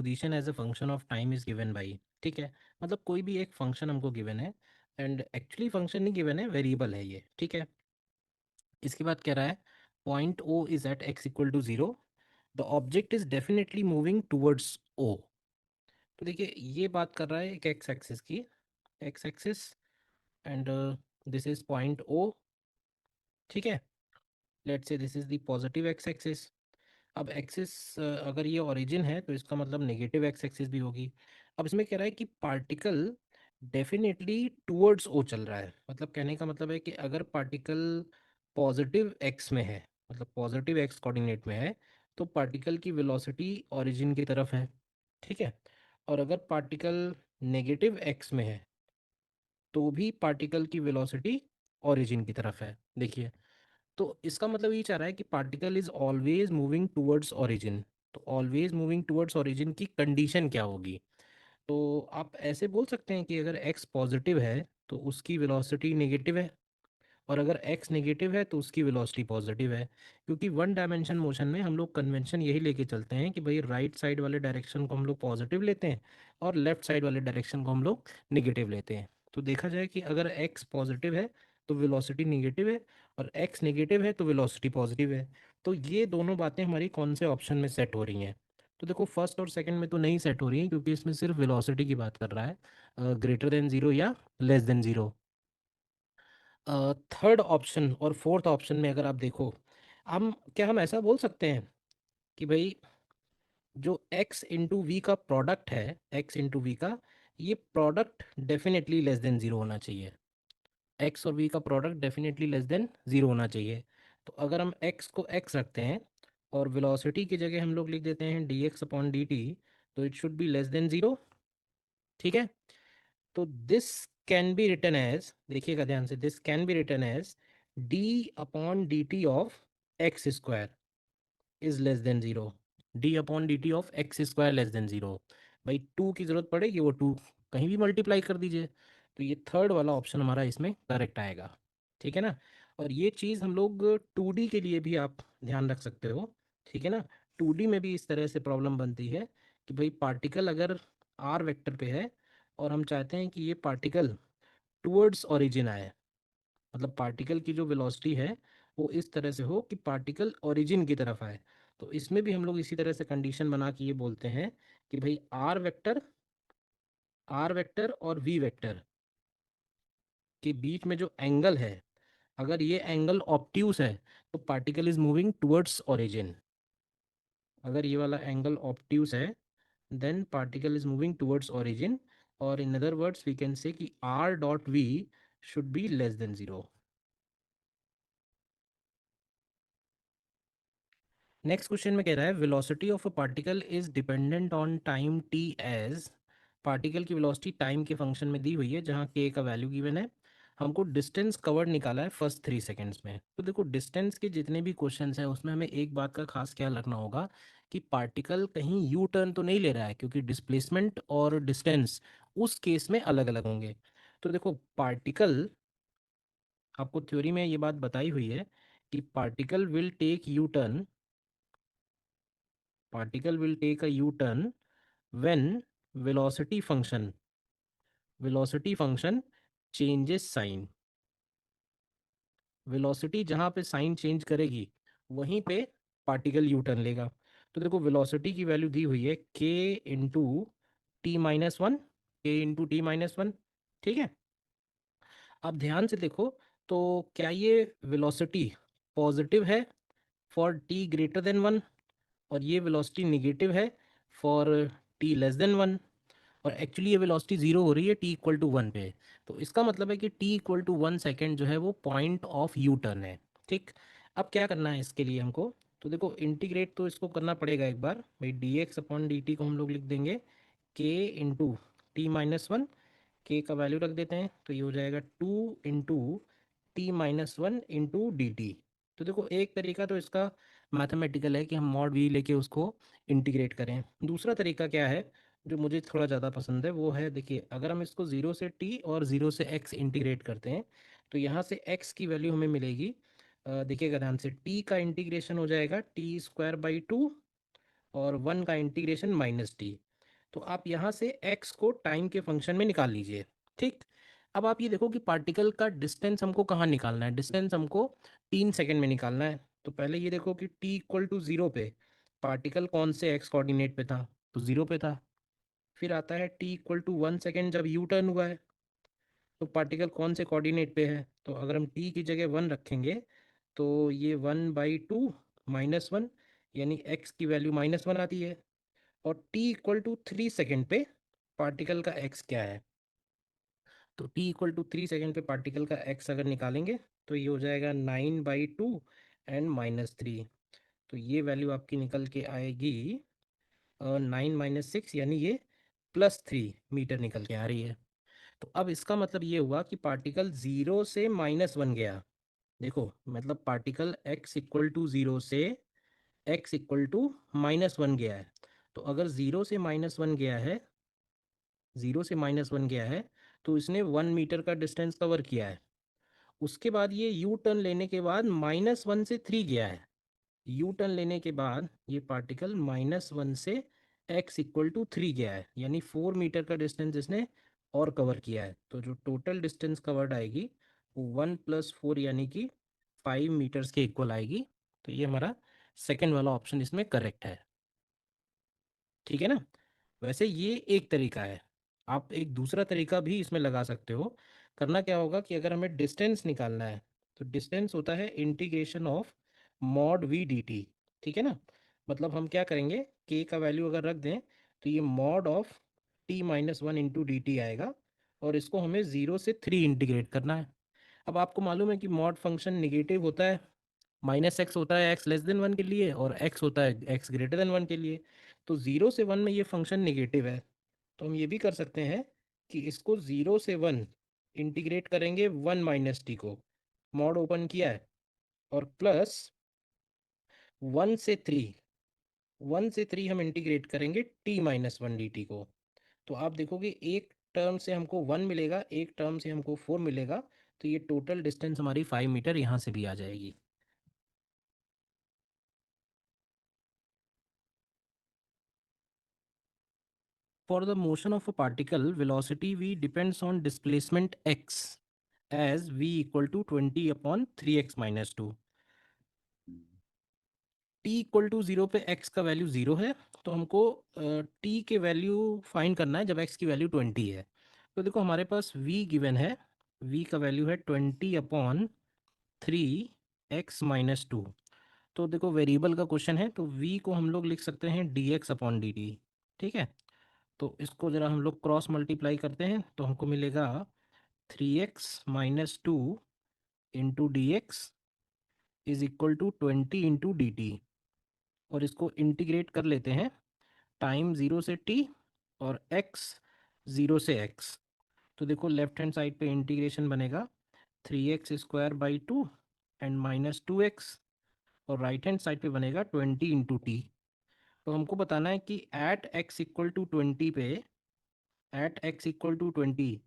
Position as a function of time is given by, ठीक है। मतलब कोई भी एक फंक्शन हमको गिवन है, एंड एक्चुअली फंक्शन नहीं गिवन है, वेरिएबल है ये, ठीक है। इसके बाद कह रहा है point O is at x equal to zero, the object is definitely moving towards O. तो देखिए ये बात कर रहा है एक एक्स एक्सिस की, x axis, and this is point O, ठीक है। Let's say this is the positive x axis. अब एक्सिस अगर ये ओरिजिन है तो इसका मतलब नेगेटिव एक्स एक्सिस भी होगी। अब इसमें कह रहा है कि पार्टिकल डेफिनेटली टूवर्ड्स ओ चल रहा है, मतलब कहने का मतलब है कि अगर पार्टिकल पॉजिटिव एक्स में है, मतलब पॉजिटिव एक्स कोऑर्डिनेट में है, तो पार्टिकल की वेलोसिटी ओरिजिन की तरफ है, ठीक है। और अगर पार्टिकल नेगेटिव एक्स में है तो भी पार्टिकल की वेलोसिटी ओरिजिन की तरफ है, देखिए। तो इसका मतलब ये चाह रहा है कि particle is always moving towards origin. तो ऑलवेज मूविंग टूवर्ड्स ओरिजिन की कंडीशन क्या होगी? तो आप ऐसे बोल सकते हैं कि अगर एक्स पॉजिटिव है तो उसकी वेलोसिटी नेगेटिव है, और अगर एक्स नेगेटिव है तो उसकी वेलोसिटी पॉजिटिव है। क्योंकि वन डायमेंशन मोशन में हम लोग कन्वेंशन यही लेके चलते हैं कि भाई राइट साइड वाले डायरेक्शन को हम लोग पॉजिटिव लेते हैं और लेफ्ट साइड वाले डायरेक्शन को हम लोग नेगेटिव लेते हैं। तो देखा जाए कि अगर एक्स पॉजिटिव है तो वेलोसिटी नेगेटिव है, और एक्स नेगेटिव है तो वेलोसिटी पॉजिटिव है। तो ये दोनों बातें हमारी कौन से ऑप्शन में सेट हो रही हैं? तो देखो फर्स्ट और सेकंड में तो नहीं सेट हो रही है, क्योंकि इसमें सिर्फ वेलोसिटी की बात कर रहा है, ग्रेटर देन जीरो या less than zero. Third option और फोर्थ ऑप्शन में अगर आप देखो, हम ऐसा बोल सकते हैं कि भाई जो x इंटू वी का प्रोडक्ट है, x इंटू वी का, ये product definitely less than zero होना चाहिए। x और v का product definitely less than zero होना चाहिए। तो अगर हम x को x रखते हैं और वेलोसिटी की जगह हम लोग लिख देते हैं dx अपॉन dt, तो it should be less than zero, ठीक है। तो this can be written as, देखिएगा ध्यान से, this can be written as d upon d t of x square is less than zero. D upon d t of x square less than zero. By two की जरूरत पड़ेगी, वो to कहीं भी multiply कर दीजिए। तो ये थर्ड वाला ऑप्शन हमारा इसमें करेक्ट आएगा, ठीक है ना। और ये चीज़ हम लोग टू डी के लिए भी आप ध्यान रख सकते हो, ठीक है ना। टू डी में भी इस तरह से प्रॉब्लम बनती है कि भाई पार्टिकल अगर आर वेक्टर पे है और हम चाहते हैं कि ये पार्टिकल टूवर्ड्स ओरिजिन आए, मतलब पार्टिकल की जो वेलोसिटी है वो इस तरह से हो कि पार्टिकल ओरिजिन की तरफ आए। तो इसमें भी हम लोग इसी तरह से कंडीशन बना के ये बोलते हैं कि भाई आर वेक्टर और वी वेक्टर के बीच में जो एंगल है, अगर ये एंगल ऑब्ट्यूस है तो particle is moving towards origin. अगर ये वाला एंगल ऑब्ट्यूस है then particle is moving towards origin, और in other words we can say कि r dot v should be less than zero. Next question में कह रहा है velocity of a particle is dependent on time t as, particle की velocity time के function में दी हुई है जहाँ के का वैल्यू गिवन है। हमको डिस्टेंस कवर्ड निकाला है फर्स्ट 3 सेकेंड्स में। तो देखो डिस्टेंस के जितने भी क्वेश्चंस हैं उसमें हमें एक बात का खास ख्याल रखना होगा कि पार्टिकल कहीं यू टर्न तो नहीं ले रहा है, क्योंकि डिस्प्लेसमेंट और डिस्टेंस उस केस में अलग अलग होंगे। तो देखो पार्टिकल, आपको थ्योरी में ये बात बताई हुई है कि particle will take a U-turn when velocity function velocity function changes sign। Velocity जहाँ पे साइन चेंज करेगी वहीं पे पार्टिकल यू टर्न लेगा। तो देखो वेलोसिटी की वैल्यू दी हुई है के इंटू टी-1, के इंटू टी-1, ठीक है। अब ध्यान से देखो, तो क्या ये वेलोसिटी पॉजिटिव है for T greater than one, और ये वेलोसिटी निगेटिव है for T less than one, और एक्चुअली ये वेलोसिटी जीरो हो रही है टी इक्वल टू वन पे। तो इसका मतलब है कि टी इक्वल टू 1 सेकेंड जो है वो पॉइंट ऑफ यू टर्न है, ठीक। अब क्या करना है इसके लिए हमको? तो देखो इंटीग्रेट तो इसको करना पड़ेगा एक बार, भाई D x upon d T को हम लोग लिख देंगे के इंटू टी-1, के का वैल्यू रख देते हैं तो ये हो जाएगा 2 इंटू टी-1 इंटू डी टी। तो देखो एक तरीका तो इसका मैथमेटिकल है कि हम मॉड वी लेके उसको इंटीग्रेट करें। दूसरा तरीका क्या है जो मुझे थोड़ा ज़्यादा पसंद है, वो है देखिए अगर हम इसको ज़ीरो से टी और ज़ीरो से एक्स इंटीग्रेट करते हैं तो यहाँ से एक्स की वैल्यू हमें मिलेगी, देखिएगा ध्यान से, टी का इंटीग्रेशन हो जाएगा टी स्क्वायर बाई टू, और वन का इंटीग्रेशन माइनस टी। तो आप यहाँ से x को टाइम के फंक्शन में निकाल लीजिए। ठीक, अब आप ये देखो कि पार्टिकल का डिस्टेंस हमको कहाँ निकालना है। डिस्टेंस हमको 3 सेकेंड में निकालना है। तो पहले ये देखो कि t इक्वल टू 0 पे पार्टिकल कौन से x कोऑर्डिनेट पे था, तो 0 पे था। फिर आता है t इक्वल टू 1 सेकेंड जब यू टर्न हुआ है, तो पार्टिकल कौन से कोऑर्डिनेट पे है। तो अगर हम t की जगह 1 रखेंगे तो ये 1/2 -1, यानी x की वैल्यू -1 आती है। और t इक्वल टू 3 सेकेंड पे पार्टिकल का x क्या है, तो t इक्वल टू 3 सेकेंड पे पार्टिकल का x अगर निकालेंगे तो ये हो जाएगा 9/2 एंड -3। तो ये वैल्यू आपकी निकल के आएगी 9 - 6, यानी ये +3 मीटर निकल के आ रही है। तो अब इसका मतलब ये हुआ कि पार्टिकल 0 से -1 गया। देखो मतलब पार्टिकल x इक्वल टू 0 से x इक्वल टू -1 गया है। तो अगर 0 से -1 गया है तो इसने 1 मीटर का डिस्टेंस कवर किया है। उसके बाद ये यू टर्न लेने के बाद -1 से 3 गया है। यू टर्न लेने के बाद ये पार्टिकल -1 से x इक्वल टू 3 गया है, यानी 4 मीटर का डिस्टेंस इसने और कवर किया है। तो जो टोटल डिस्टेंस कवर्ड आएगी वो 1 + 4 यानी कि 5 मीटर्स के इक्वल आएगी। तो ये हमारा सेकेंड वाला ऑप्शन इसमें करेक्ट है। ठीक है ना। वैसे ये एक तरीका है, आप एक दूसरा तरीका भी इसमें लगा सकते हो। करना क्या होगा कि अगर हमें डिस्टेंस निकालना है तो डिस्टेंस होता है integration of mod we D T. ठीक है ना। मतलब हम क्या करेंगे, के का वैल्यू अगर रख दें तो ये mod of t - 1 into D T आएगा, और इसको हमें 0 से 3 इंटीग्रेट करना है। अब आपको मालूम है कि मॉड फंक्शन निगेटिव होता है, -x होता है x < 1 के लिए, और x होता है x < 1 के लिए। तो 0 से 1 में ये फंक्शन निगेटिव है। तो हम ये भी कर सकते हैं कि इसको 0 से 1 इंटीग्रेट करेंगे 1 - t को, मॉड ओपन किया है, और प्लस 1 से 3 हम इंटीग्रेट करेंगे t - 1 dt को। तो आप देखोगे एक टर्म से हमको 1 मिलेगा, एक टर्म से हमको 4 मिलेगा। तो ये टोटल डिस्टेंस हमारी 5 मीटर यहाँ से भी आ जाएगी। For the motion of a particle, velocity v depends on displacement x as v equal to 20/3x - 2। t equal to 0 पे x का वैल्यू 0 है, तो हमको t के वैल्यू फाइंड करना है जब x की वैल्यू 20 है। तो देखो हमारे पास v गिवन है, v का वैल्यू है 20/3x - 2। तो देखो वेरिएबल का क्वेश्चन है, तो v को हम लोग लिख सकते हैं dx/dt। ठीक है। तो इसको ज़रा हम लोग क्रॉस मल्टीप्लाई करते हैं तो हमको मिलेगा 3x - 2 into d x is equal to 20 × dt। और इसको इंटीग्रेट कर लेते हैं टाइम 0 से t और x 0 से x। तो देखो लेफ्ट हैंड साइड पे इंटीग्रेशन बनेगा 3x² / 2 एंड -2x, और राइट हैंड साइड पे बनेगा 20 × t। तो हमको बताना है कि at x equal to 20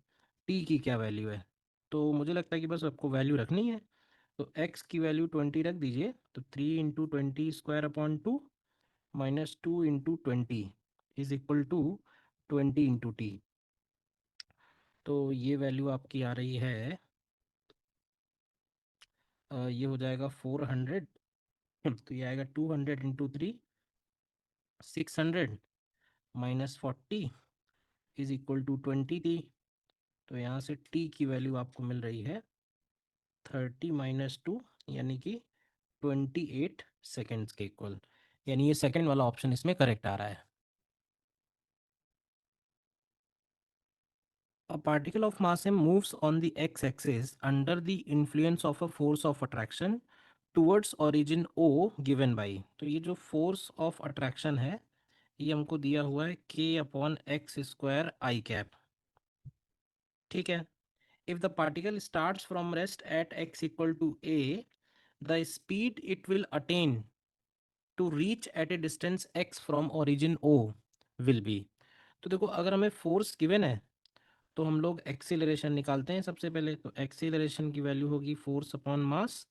t की क्या वैल्यू है। तो मुझे लगता है कि बस आपको वैल्यू रखनी है। तो x की वैल्यू 20 रख दीजिए, तो 3 × 20² / 2 -2 × 20 इज इक्वल टू 20 × t। तो ये वैल्यू आपकी आ रही है, ये हो जाएगा 400। तो ये आएगा 200 × 3 600 -40 इज इक्वल टू 20t। तो यहाँ से t की वैल्यू आपको मिल रही है 30 - 2, यानी कि 28 सेकेंड्स के इक्वल। यानी ये सेकेंड वाला ऑप्शन इसमें करेक्ट आ रहा है। A particle of mass m moves on the x-axis under the influence of a force of attraction towards origin O given by। तो ये जो force of attraction है ये हमको दिया हुआ है k/x² I कैप। ठीक है। If the particle starts from rest at x equal to a, the speed it will attain to reach at a distance x from origin O will be। तो देखो अगर हमें फोर्स गिवन है तो हम लोग एक्सीलरेशन निकालते हैं सबसे पहले। तो एक्सीलरेशन की वैल्यू होगी फोर्स अपॉन मास,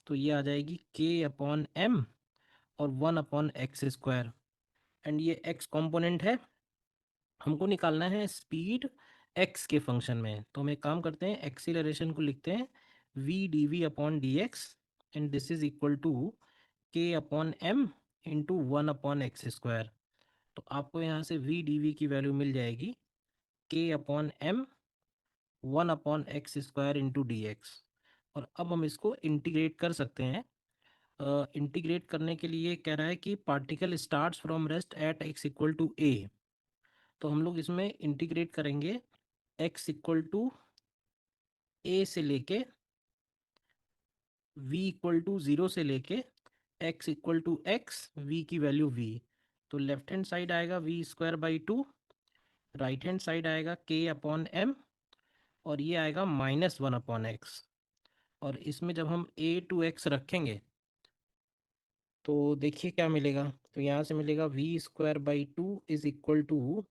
तो ये आ जाएगी k/m और 1/x²। एंड ये x कंपोनेंट है, हमको निकालना है स्पीड एक्स के फंक्शन में। तो हम एक काम करते हैं, एक्सीलरेशन को लिखते हैं v d v upon d x, and this is equal to k upon m into one upon x square. तो आपको यहाँ से वी डी वी की वैल्यू मिल जाएगी k upon m one upon x square into d x. और अब हम इसको इंटीग्रेट कर सकते हैं। इंटीग्रेट करने के लिए कह रहा है कि particle starts from rest at x equal to a. तो हम लोग इसमें इंटीग्रेट करेंगे एक्स इक्वल टू ए से लेके v इक्वल टू ज़ीरो से लेके x equal to x, v की वैल्यू v। तो लेफ्ट हैंड साइड आएगा v square by two, right hand side आएगा k अपॉन एम, और ये आएगा माइनस वन अपॉन एक्स। और इसमें जब हम a टू x रखेंगे तो देखिए क्या मिलेगा। तो यहाँ से मिलेगा v square by two is equal to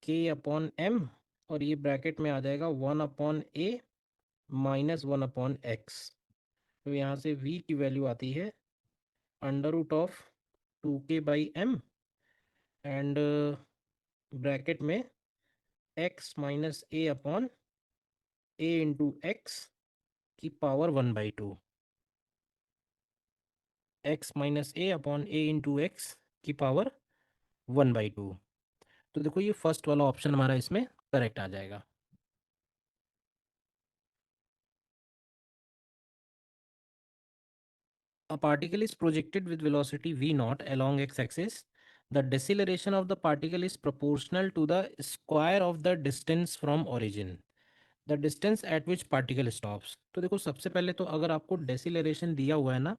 k upon m, और ये ब्रैकेट में आ जाएगा one upon a minus one upon x. तो यहाँ से v की वैल्यू आती है under root of two k by m, and bracket में x minus a upon a into x की power one by two. X minus a upon a into x की power one by two. तो देखो ये first वाला option हमारा इसमें correct आ जाएगा। A particle is projected with velocity v naught along x-axis. The deceleration of the particle is proportional to the square of the distance from origin. The distance eight which particle stops. तो देखो सबसे पहले तो अगर आपको डेसिलरेशन दिया हुआ है ना,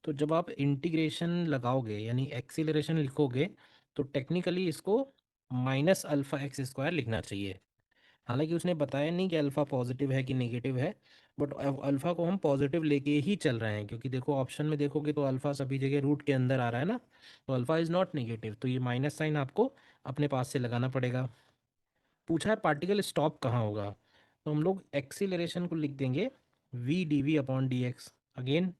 तो जब आप इंटीग्रेशन लगाओगे यानी एक्सीलरेशन लिखोगे, तो टेक्निकली इसको माइनस अल्फ़ा एक्स स्क्वायर लिखना चाहिए। हालांकि उसने बताया नहीं कि अल्फ़ा पॉजिटिव है कि नेगेटिव है, बट अल्फ़ा को हम पॉजिटिव लेके ही चल रहे हैं, क्योंकि देखो ऑप्शन में देखोगे तो अल्फ़ा सभी जगह रूट के अंदर आ रहा है ना, तो अल्फ़ा इज़ नॉट नेगेटिव, तो ये माइनस साइन आपको अपने पास से लगाना पड़ेगा। पूछा है पार्टिकल स्टॉप कहाँ होगा, तो हम लोग एक्सीलरेशन को लिख देंगे v d v upon d x again,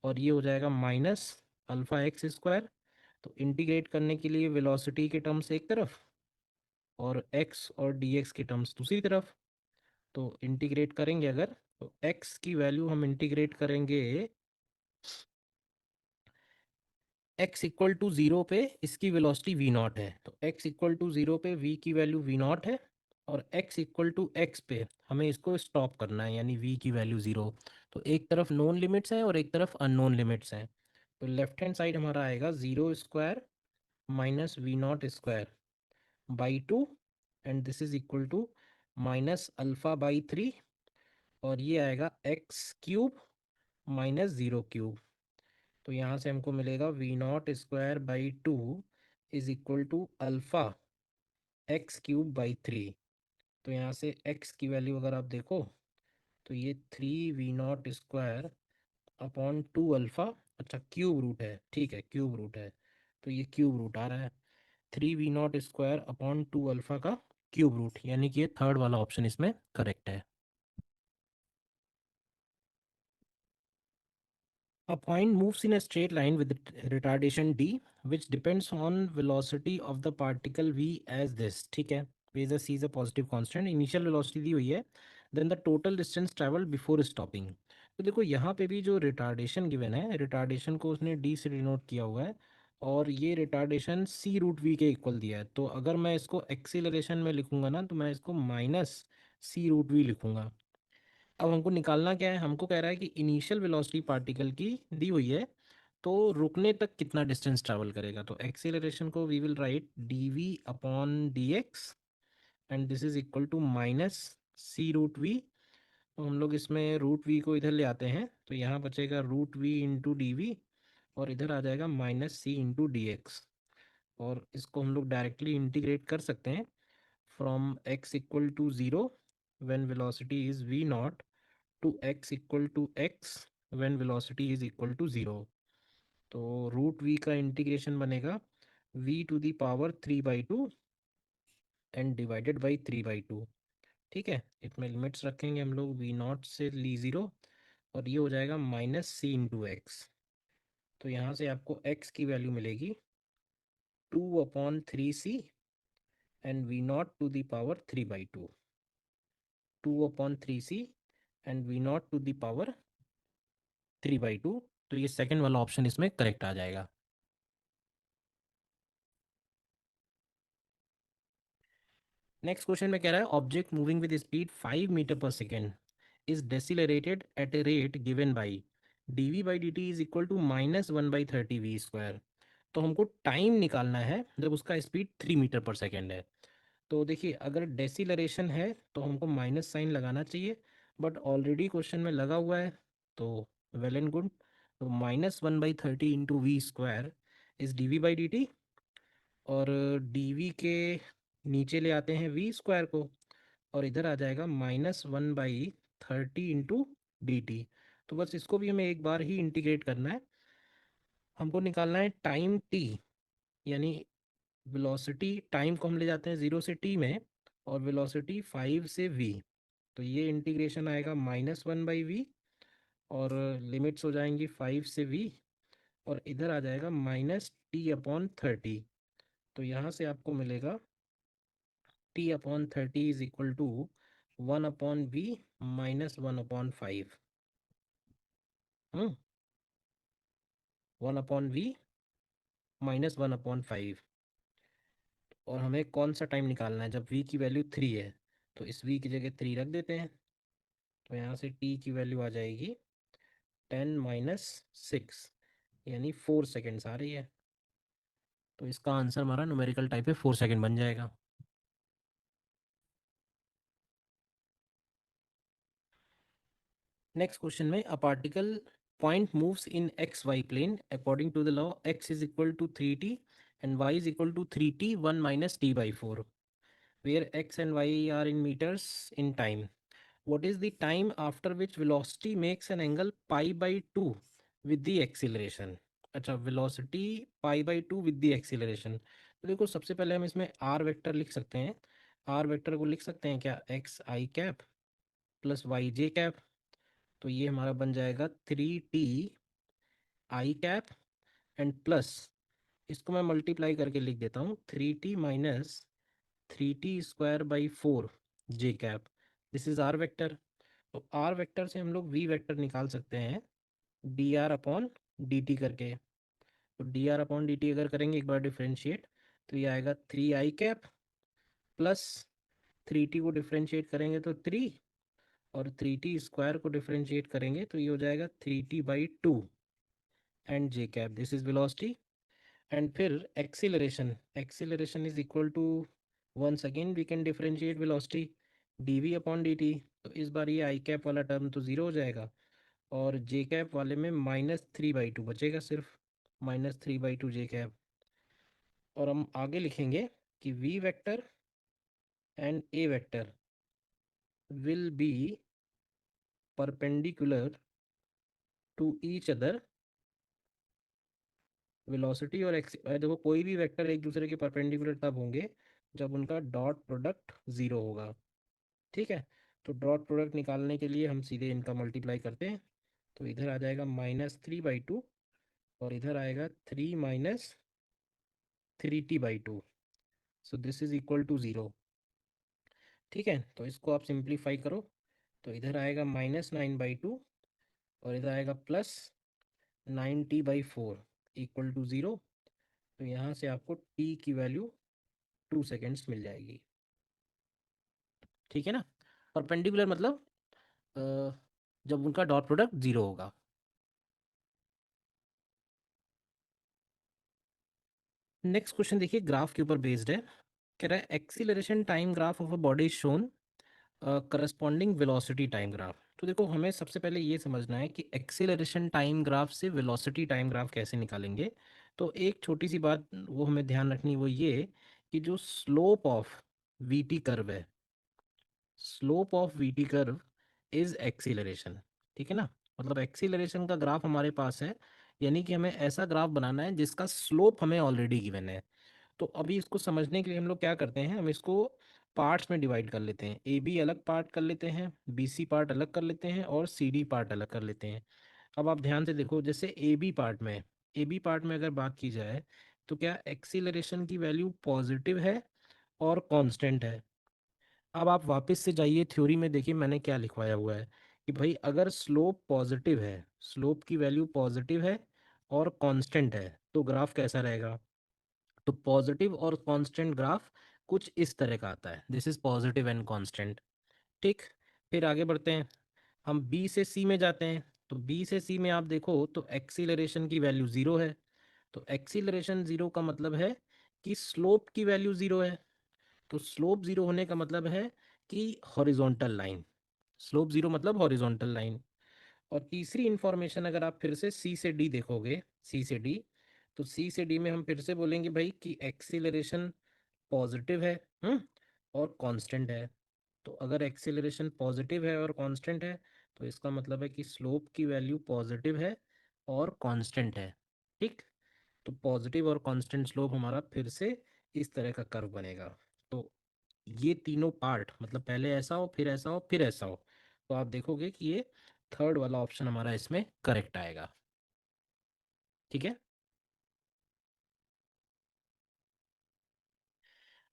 और ये हो जाएगा माइनस अल्फ़ा एक्स स्क्वायर। तो इंटीग्रेट करने के लिए वेलोसिटी के टर्म्स एक तरफ और एक्स और डी एक्स के टर्म्स दूसरी तरफ। तो इंटीग्रेट करेंगे अगर, तो एक्स की वैल्यू हम इंटीग्रेट करेंगे x इक्वल टू ज़ीरो पे, इसकी वेलोसिटी v नॉट है, तो x इक्वल टू ज़ीरो पे v की वैल्यू v नॉट है, और x इक्वल टू एक्स पे हमें इसको स्टॉप करना है यानी v की वैल्यू ज़ीरो। तो एक तरफ नोन लिमिट्स हैं और एक तरफ अननोन लिमिट्स हैं। तो लेफ्ट हैंड साइड हमारा आएगा zero square minus v naught square by two, and this is equal to minus alpha by three, और ये आएगा x cube minus zero cube. तो यहाँ से हमको मिलेगा v naught square by two is equal to alpha x cube by three. तो यहाँ से एक्स की वैल्यू अगर आप देखो तो ये three v naught square upon two alpha, अच्छा क्यूब रूट है, ठीक है क्यूब रूट है, तो ये क्यूब रूट आ रहा है three v naught square upon two alpha का क्यूब रूट, यानी कि ये थर्ड वाला ऑप्शन इसमें करेक्ट है। A point moves in a straight line with retardation d, which depends on velocity of the particle v as this. ठीक है, where the c is a positive constant, initial velocity दी हुई है, then the total distance traveled before stopping. तो देखो यहाँ पे भी जो रिटार्डेशन गिवन है, रिटार्डेशन को उसने d से डिनोट किया हुआ है, और ये रिटार्डेशन c रूट v के इक्वल दिया है। तो अगर मैं इसको एक्सीलरेशन में लिखूंगा ना, तो मैं इसको माइनस c रूट v लिखूंगा। अब हमको निकालना क्या है, हमको कह रहा है कि इनिशियल वेलोसिटी पार्टिकल की दी हुई है, तो रुकने तक कितना डिस्टेंस ट्रैवल करेगा। तो एक्सीलरेशन को v will write d v upon d x, and this is equal to minus c root v. तो हम लोग इसमें रूट वी को इधर ले आते हैं, तो यहाँ बचेगा root v into d v, और इधर आ जाएगा minus c into d x. और इसको हम लोग डायरेक्टली इंटीग्रेट कर सकते हैं from x equal to zero when velocity is v naught to x equal to x when velocity is equal to zero. तो रूट वी का इंटीग्रेशन बनेगा v to the power three by two and divided by three by two. ठीक है, इसमें limits रखेंगे हम लोग we not से ली ज़ीरो, और ये हो जाएगा माइनस सी इंटू एक्स। तो यहाँ से आपको एक्स की वैल्यू मिलेगी two upon three c and v naught to the power 3/2, 2/3c and v naught to the power 3/2। तो ये सेकंड वाला ऑप्शन इसमें करेक्ट आ जाएगा। नेक्स्ट क्वेश्चन में कह रहा है object moving with speed 5 metre पर second is decelerated at a rate given by dv/dt is equal to -1/30 v²। तो हमको टाइम निकालना है जब उसका स्पीड 3 मीटर पर सेकेंड है। तो देखिए अगर डेसिलरेशन है तो हमको माइनस साइन लगाना चाहिए, बट ऑलरेडी क्वेश्चन में लगा हुआ है, तो वेल एंड गुड। तो -1/30 × v² इज dv/dt, और dv के नीचे ले आते हैं v² को, और इधर आ जाएगा -1/30 × dt। तो बस इसको भी हमें एक बार ही इंटीग्रेट करना है। हमको निकालना है टाइम t, यानी वेलोसिटी टाइम को हम ले जाते हैं 0 से t में, और वेलोसिटी 5 से v। तो ये इंटीग्रेशन आएगा -1/v, और लिमिट्स हो जाएंगी 5 से v, और इधर आ जाएगा -t/30। तो यहाँ से आपको मिलेगा t/30 is equal to 1/v -1/5। 1/v -1/5। और हमें कौन सा टाइम निकालना है जब v की वैल्यू 3 है, तो इस v की जगह 3 रख देते हैं। तो यहाँ से t की वैल्यू आ जाएगी 10 - 6, यानी 4 सेकेंड्स आ रही है। तो इसका आंसर हमारा न्यूमेरिकल टाइप है 4 सेकेंड बन जाएगा। नेक्स्ट क्वेश्चन में a particle point moves in x y plane according to the law x is equal to 3t and y is equal to 3t 1 - t/4, where x and y are in meters in time. What is the time after which velocity makes an angle pi/2 with the acceleration? अच्छा, velocity pi/2 with the acceleration. तो देखो सबसे पहले हम इसमें are vector लिख सकते हैं। आर वेक्टर को लिख सकते हैं क्या, xi cap plus yj cap. तो ये हमारा बन जाएगा 3t i cap, and plus इसको मैं मल्टीप्लाई करके लिख देता हूँ, 3t minus 3t² / 4 j cap. This is r vector. तो आर वेक्टर से हम लोग वी वेक्टर निकाल सकते हैं dr/dt करके। तो dr/dt अगर करेंगे एक बार डिफ्रेंशिएट, तो ये आएगा 3i कैप प्लस 3t को डिफ्रेंशिएट करेंगे तो 3, और 3t² को डिफ्रेंशिएट करेंगे तो ये हो जाएगा 3t/2 and j cap. This is velocity. And फिर acceleration, acceleration is equal to, once again we can differentiate velocity dv/dt। तो इस बार ये i कैप वाला टर्म तो ज़ीरो हो जाएगा, और j कैप वाले में -3/2 बचेगा सिर्फ, -3/2 j कैप। और हम आगे लिखेंगे कि v vector and a vector will be perpendicular to each other. Velocity और देखो कोई भी वेक्टर एक दूसरे के परपेंडिकुलर तब होंगे जब उनका डॉट प्रोडक्ट ज़ीरो होगा। ठीक है। तो डॉट प्रोडक्ट निकालने के लिए हम सीधे इनका मल्टीप्लाई करते हैं। तो इधर आ जाएगा -3/2, और इधर आएगा 3 - 3t/2। So this is equal to zero. ठीक है, तो इसको आप सिंप्लीफाई करो, तो इधर आएगा -9/2, और इधर आएगा +9t/4 इक्वल टू ज़ीरो। तो यहाँ से आपको t की वैल्यू 2 सेकेंड्स मिल जाएगी। ठीक है ना। परपेंडिकुलर मतलब अ, जब उनका डॉट प्रोडक्ट ज़ीरो होगा। नेक्स्ट क्वेश्चन देखिए, ग्राफ के ऊपर बेस्ड है। कह रहा है acceleration time graph of a body shown corresponding velocity time graph. तो देखो हमें सबसे पहले ये समझना है कि एक्सीलरेशन टाइम ग्राफ से वेलोसिटी टाइम ग्राफ कैसे निकालेंगे। तो एक छोटी सी बात वो हमें ध्यान रखनी, वो ये कि जो स्लोप ऑफ वीटी कर्व है, slope of VT curve is acceleration. ठीक है ना। मतलब एक्सीलरेशन का ग्राफ हमारे पास है, यानी कि हमें ऐसा ग्राफ बनाना है जिसका स्लोप हमें ऑलरेडी गिवन है। तो अभी इसको समझने के लिए हम लोग क्या करते हैं, हम इसको पार्ट्स में डिवाइड कर लेते हैं। ए बी अलग पार्ट कर लेते हैं, बी सी पार्ट अलग कर लेते हैं, और सी डी पार्ट अलग कर लेते हैं। अब आप ध्यान से देखो, जैसे ए बी पार्ट में अगर बात की जाए, तो क्या एक्सीलरेशन की वैल्यू पॉजिटिव है और कांस्टेंट है। अब आप वापस से जाइए थ्योरी में, देखिए मैंने क्या लिखवाया हुआ है कि भाई अगर स्लोप पॉजिटिव है, स्लोप की वैल्यू पॉजिटिव है और कांस्टेंट है, तो ग्राफ कैसा रहेगा? तो पॉजिटिव और कांस्टेंट ग्राफ कुछ इस तरह का आता है, this is positive and constant. ठीक, फिर आगे बढ़ते हैं, हम बी से सी में जाते हैं। तो बी से सी में आप देखो तो एक्सीलरेशन की वैल्यू जीरो है। तो एक्सीलरेशन जीरो का मतलब है कि स्लोप की वैल्यू जीरो है। तो स्लोप जीरो होने का मतलब है कि हॉरिजॉन्टल लाइन, स्लोप जीरो मतलब हॉरिजॉन्टल लाइन। और तीसरी इंफॉर्मेशन अगर आप फिर से सी से डी देखोगे, सी से डी, तो सी से डी में हम फिर से बोलेंगे भाई कि एक्सीलरेशन पॉजिटिव है, और कांस्टेंट है। तो अगर एक्सीलरेशन पॉजिटिव है और कांस्टेंट है, तो इसका मतलब है कि स्लोप की वैल्यू पॉजिटिव है और कांस्टेंट है। ठीक, तो पॉजिटिव और कांस्टेंट स्लोप हमारा फिर से इस तरह का कर्व बनेगा। तो ये तीनों पार्ट, मतलब पहले ऐसा हो फिर ऐसा हो फिर ऐसा हो, तो आप देखोगे कि ये थर्ड वाला ऑप्शन हमारा इसमें करेक्ट आएगा। ठीक है।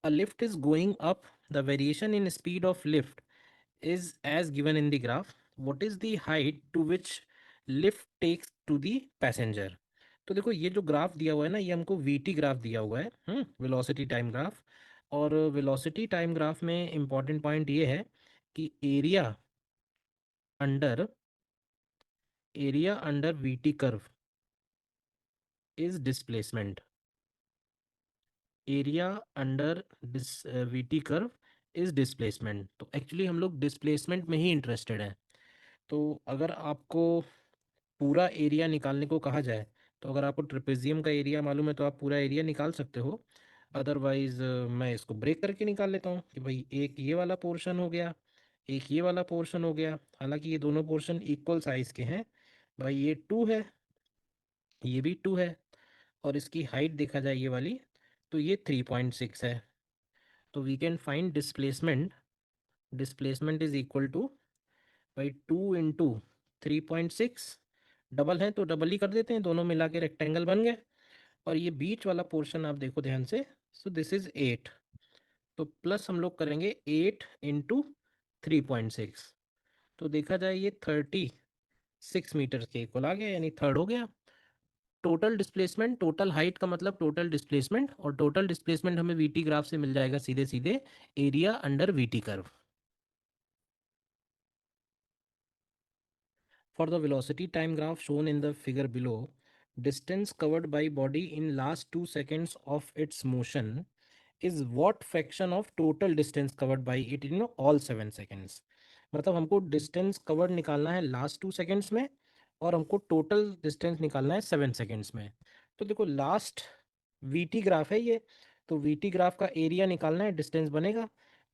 A lift is going up. The variation in speed of lift is as given in the graph. What is the height to which lift takes to the passenger? तो देखो ये जो ग्राफ दिया हुआ है ना, ये हमको वीटी ग्राफ दिया हुआ है, वेलोसिटी टाइम ग्राफ। और वेलोसिटी टाइम ग्राफ में इंपॉर्टेंट पॉइंट ये है कि under area under VT curve is displacement. Area under VT curve is displacement. तो एक्चुअली हम लोग डिस्प्लेसमेंट में ही इंटरेस्टेड हैं। तो अगर आपको पूरा एरिया निकालने को कहा जाए, तो अगर आपको ट्रेपेजियम का एरिया मालूम है तो आप पूरा एरिया निकाल सकते हो। अदरवाइज मैं इसको ब्रेक करके निकाल लेता हूँ कि भाई एक ये वाला पोर्शन हो गया, एक ये वाला पोर्शन हो गया। हालांकि ये दोनों पोर्शन इक्वल साइज के हैं, भाई ये टू है, ये भी टू है, और इसकी हाइट देखा जाए ये वाली, तो ये 3.6 है। तो we can find displacement, displacement is equal to भाई 2 इंटू 3.6, डबल है तो डबल ही कर देते हैं, दोनों मिला के रेक्टेंगल बन गए। और ये बीच वाला पोर्शन आप देखो ध्यान से, सो दिस इज 8। तो प्लस हम लोग करेंगे 8 इंटू 3.6, तो देखा जाए ये 36 मीटर के इक्वल आ गया, यानी थर्ड हो गया। टोटल डिस्प्लेसमेंट, टोटल हाइट का मतलब टोटल डिस्प्लेसमेंट, और टोटल डिस्प्लेसमेंट हमें वीटी ग्राफ से मिल जाएगा सीधे सीधे area under VT curve. For the velocity time graph shown in the figure below, distance covered by body in last 2 seconds of its motion is what fraction of total distance covered by it in all 7 seconds? मतलब हमको distance covered निकालना है last 2 seconds में, और हमको total distance निकालना है 7 seconds में। तो देखो लास्ट वीटी ग्राफ है ये, तो वीटी ग्राफ का एरिया निकालना है, डिस्टेंस बनेगा।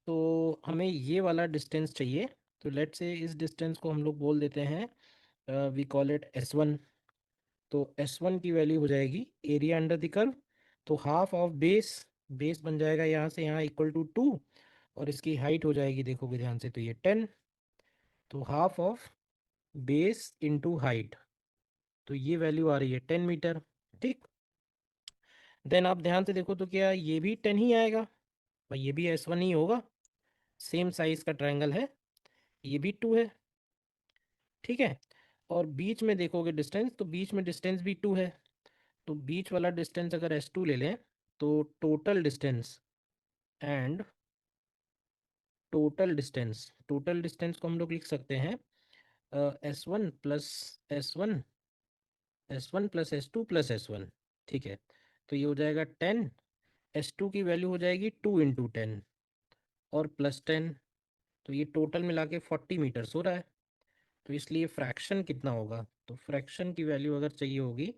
तो हमें ये वाला डिस्टेंस चाहिए। तो लेट्स से इस डिस्टेंस को हम लोग बोल देते हैं, वी कॉल इट S1। तो S1 की वैल्यू हो जाएगी एरिया अंडर द कर्व, तो हाफ ऑफ बेस, बेस बन जाएगा यहाँ से यहाँ इक्वल टू 2, और इसकी हाइट हो जाएगी देखोगे ध्यान से तो ये 10। तो half of base into height, तो ये वैल्यू आ रही है 10 मीटर। ठीक, देन आप ध्यान से देखो तो क्या ये भी 10 ही आएगा? भाई ये भी S1 ही होगा, सेम साइज का ट्रायंगल है, ये भी 2 है। ठीक है, और बीच में देखोगे डिस्टेंस, तो बीच में डिस्टेंस भी 2 है। तो बीच वाला डिस्टेंस अगर S2 ले लें, तो total distance and total distance को हम लोग लिख सकते हैं S1 plus S2 plus S1। ठीक है, तो ये हो जाएगा 10। S2 की वैल्यू हो जाएगी 2 इंटू 10 और प्लस 10, तो ये टोटल मिला के 40 मीटर्स हो रहा है। तो इसलिए फ्रैक्शन कितना होगा, तो फ्रैक्शन की वैल्यू अगर चाहिए होगी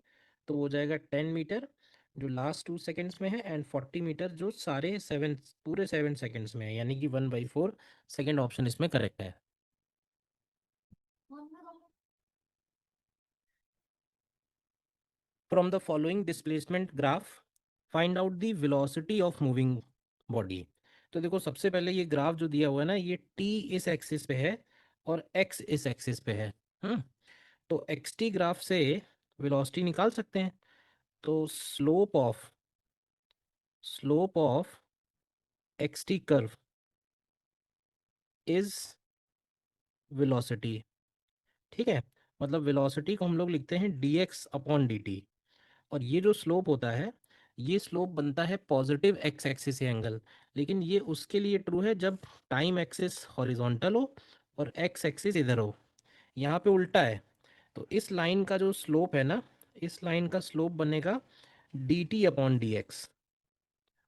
तो हो जाएगा 10 मीटर जो लास्ट 2 सेकेंड्स में है, एंड 40 मीटर जो सारे 7 पूरे 7 सेकेंड्स में है, यानी कि 1/4। सेकेंड ऑप्शन इसमें करेक्ट है। From the following displacement graph find out the velocity of moving body. तो देखो सबसे पहले ये ग्राफ जो दिया हुआ है ना, ये टी इस एक्सिस पे है और एक्स इस एक्सिस पे है। हम्म तो एक्स टी ग्राफ से वेलोसिटी निकाल सकते हैं। तो slope of x t curve is velocity. ठीक है, मतलब वेलोसिटी को हम लोग लिखते हैं D x upon d T. और ये जो स्लोप होता है, ये स्लोप बनता है पॉजिटिव एक्स एक्सिस से एंगल। लेकिन ये उसके लिए ट्रू है जब टाइम एक्सिस हॉरिजॉन्टल हो और एक्स एक्सिस इधर हो। यहाँ पे उल्टा है। तो इस लाइन का जो स्लोप है ना, इस लाइन का स्लोप बनेगा D T upon d x.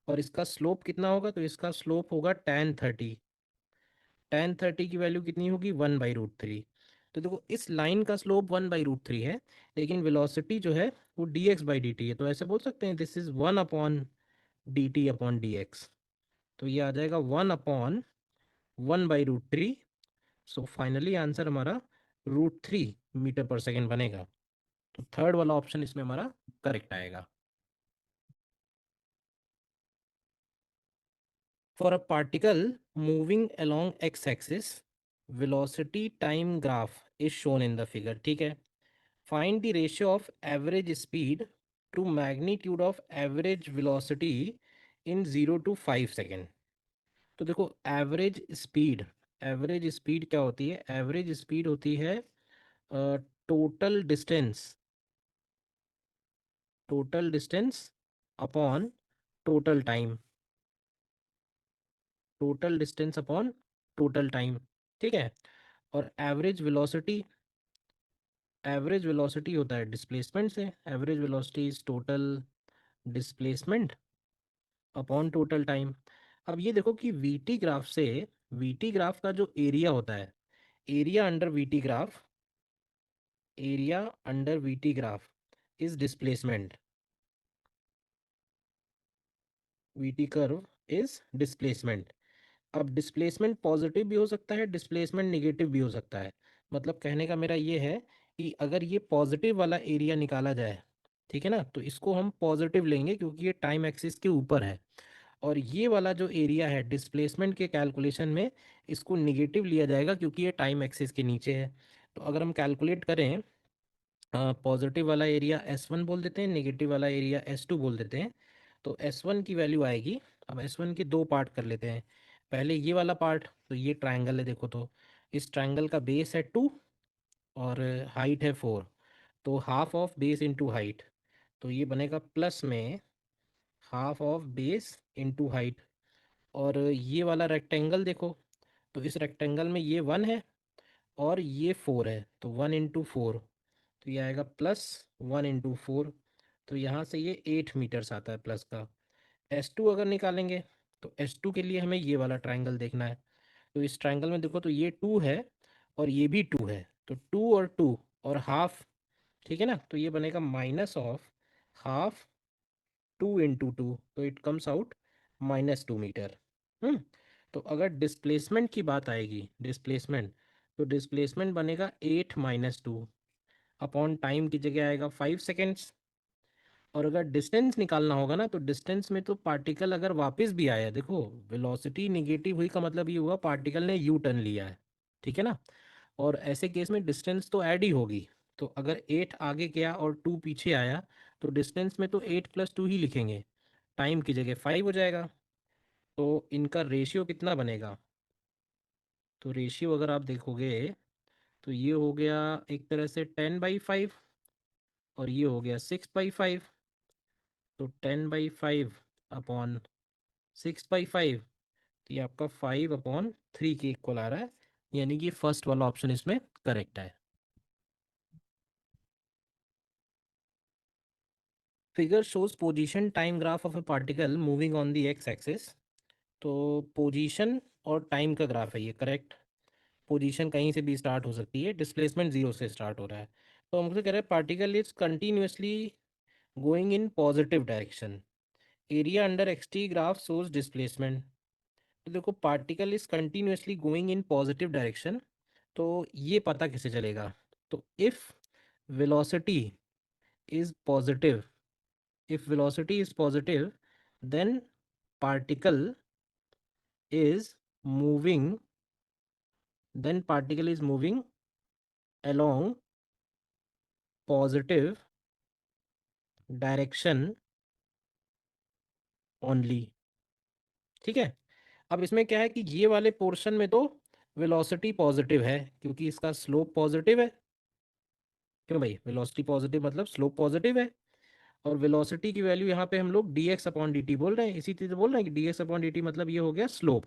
और इसका स्लोप कितना होगा, तो इसका स्लोप होगा tan 30। tan 30 की वैल्यू कितनी होगी, 1/√3। तो देखो इस लाइन का स्लोप 1/√3 है, लेकिन वेलोसिटी जो है वो D x by D T है। तो ऐसे बोल सकते हैं दिस इज 1/dt/dx। तो ये आ जाएगा 1/1/√3। सो फाइनली आंसर हमारा √3 मीटर पर सेकेंड बनेगा। तो थर्ड वाला ऑप्शन इसमें हमारा करेक्ट आएगा। For a particle moving along x axis, velocity time graph is shown in the figure। ठीक है, find the ratio of average speed to magnitude of average velocity in 0 to 5 second. तो देखो average speed क्या होती है, average speed होती है total distance, total distance upon total time, total distance upon total time. ठीक है, और एवरेज वेलोसिटी होता है डिस्प्लेसमेंट से। Average velocity is total displacement upon total time. अब ये देखो कि वीटी ग्राफ से, वीटी ग्राफ का जो एरिया होता है, area under VT graph, area under VT graph is displacement. VT curve is displacement. अब डिस्प्लेसमेंट पॉजिटिव भी हो सकता है, डिस्प्लेसमेंट निगेटिव भी हो सकता है। मतलब कहने का मेरा ये है कि अगर ये पॉजिटिव वाला एरिया निकाला जाए, ठीक है ना, तो इसको हम पॉजिटिव लेंगे क्योंकि ये टाइम एक्सिस के ऊपर है। और ये वाला जो एरिया है डिस्प्लेसमेंट के कैलकुलेशन में, इसको निगेटिव लिया जाएगा क्योंकि ये टाइम एक्सिस के नीचे है। तो अगर हम कैलकुलेट करें, पॉजिटिव वाला एरिया S1 बोल देते हैं, नेगेटिव वाला एरिया S2 बोल देते हैं। तो S1 की वैल्यू आएगी, अब S1 के दो पार्ट कर लेते हैं। पहले ये वाला पार्ट, तो ये ट्रायंगल है देखो, तो इस ट्रायंगल का बेस है 2 और हाइट है 4। तो half of base into height, तो ये बनेगा प्लस में half of base into height. और ये वाला रेक्टेंगल देखो, तो इस रेक्टेंगल में ये 1 है और ये 4 है, तो 1 इंटू 4, तो ये आएगा +1 इंटू 4। तो यहाँ से ये 8 मीटर्स आता है प्लस का। S2 अगर निकालेंगे, तो S2 के लिए हमें ये वाला ट्रायंगल देखना है। तो इस ट्रायंगल में देखो, तो ये 2 है और ये भी 2 है, तो 2 और 2 और हाफ, ठीक है ना, तो ये बनेगा -12 2 इंटू 2, तो इट कम्स आउट -2 मीटर। हम्म तो अगर डिस्प्लेसमेंट की बात आएगी, डिस्प्लेसमेंट, तो डिस्प्लेसमेंट बनेगा 8 - 2 अपॉन टाइम की जगह आएगा 5 सेकेंड्स। और अगर डिस्टेंस निकालना होगा ना, तो डिस्टेंस में तो पार्टिकल अगर वापस भी आया, देखो वेलोसिटी निगेटिव हुई का मतलब ये हुआ पार्टिकल ने यू टर्न लिया है, ठीक है ना। और ऐसे केस में डिस्टेंस तो ऐड ही होगी। तो अगर 8 आगे गया और 2 पीछे आया, तो डिस्टेंस में तो 8 + 2 ही लिखेंगे, टाइम की जगह 5 हो जाएगा। तो इनका रेशियो कितना बनेगा, तो रेशियो अगर आप देखोगे, तो ये हो गया एक तरह से 10/5 और ये हो गया 6/5। तो 10/5 अपॉन 6/5, तो ये आपका 5/3 के इक्वल आ रहा है। यानी कि फर्स्ट वाला ऑप्शन इसमें करेक्ट है। Figure shows position time graph of a particle moving on the x axis. तो पोजीशन और टाइम का ग्राफ है ये, करेक्ट। पोजीशन कहीं से भी स्टार्ट हो सकती है, डिस्प्लेसमेंट 0 से स्टार्ट हो रहा है। तो हमसे कह रहे हैं particle is continuously going in positive direction, area under x t graph shows displacement. तो देखो particle is continuously going in positive direction, तो ये पता कैसे चलेगा, तो if velocity is positive, if velocity is positive, then particle is moving, then particle is moving along positive direction only। ठीक है, अब इसमें क्या है कि ये वाले पोर्शन में तो वेलोसिटी पॉजिटिव है क्योंकि इसका स्लोप पॉजिटिव है। क्यों भाई, वेलोसिटी पॉजिटिव मतलब स्लोप पॉजिटिव है। और वेलोसिटी की वैल्यू यहाँ पे हम लोग D x upon d T बोल रहे हैं, इसी चीज़ बोल रहे हैं कि D x upon d T मतलब ये हो गया स्लोप।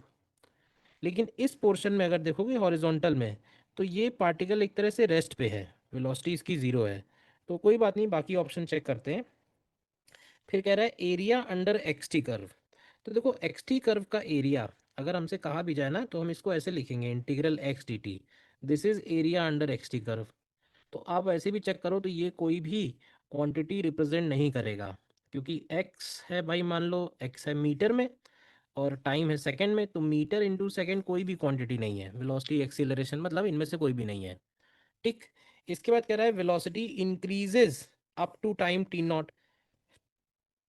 लेकिन इस पोर्शन में अगर देखोगे हॉरिजॉन्टल में, तो ये पार्टिकल एक तरह से रेस्ट पे है, वेलोसिटी इसकी ज़ीरो है। तो कोई बात नहीं, बाकी ऑप्शन चेक करते हैं। फिर कह रहा है area under x t curve. तो देखो एक्स टी कर्व का एरिया अगर हमसे कहा भी जाए ना, तो हम इसको ऐसे लिखेंगे, integral x D T, this is area under x t curve. तो आप ऐसे भी चेक करो तो ये कोई भी क्वांटिटी रिप्रेजेंट नहीं करेगा, क्योंकि एक्स है भाई, मान लो एक्स है मीटर में और टाइम है सेकंड में, तो मीटर इंटू सेकंड कोई भी क्वांटिटी नहीं है, वेलोसिटी एक्सीलरेशन मतलब इनमें से कोई भी नहीं है। ठीक। इसके बाद कह रहा है velocity increases up to time t naught.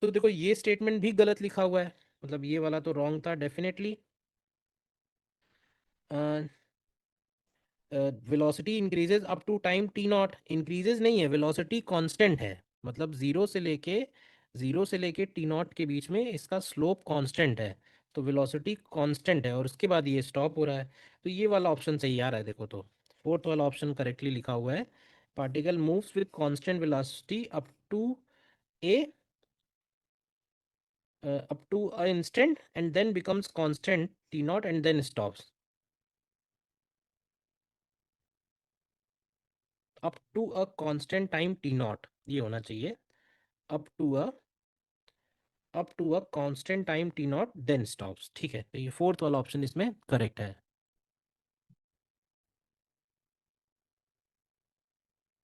तो देखो ये स्टेटमेंट भी गलत लिखा हुआ है, मतलब ये वाला तो रॉन्ग था definitely. Velocity increases up to time t naught, increases नहीं है, वेलोसिटी कांस्टेंट है। मतलब जीरो से लेके टी नॉट के बीच में इसका स्लोप कांस्टेंट है। तो वेलोसिटी कांस्टेंट है और उसके बाद ये स्टॉप हो रहा है। तो ये वाला ऑप्शन सही आ रहा है, देखो तो फोर्थ वाला ऑप्शन करेक्टली लिखा हुआ है। Particle moves with constant velocity A up to a instant and then becomes constant t naught and then stops up to a constant time t naught, ये होना चाहिए, up to a constant time t naught then stops। ठीक है, तो ये fourth वाला option इसमें correct है।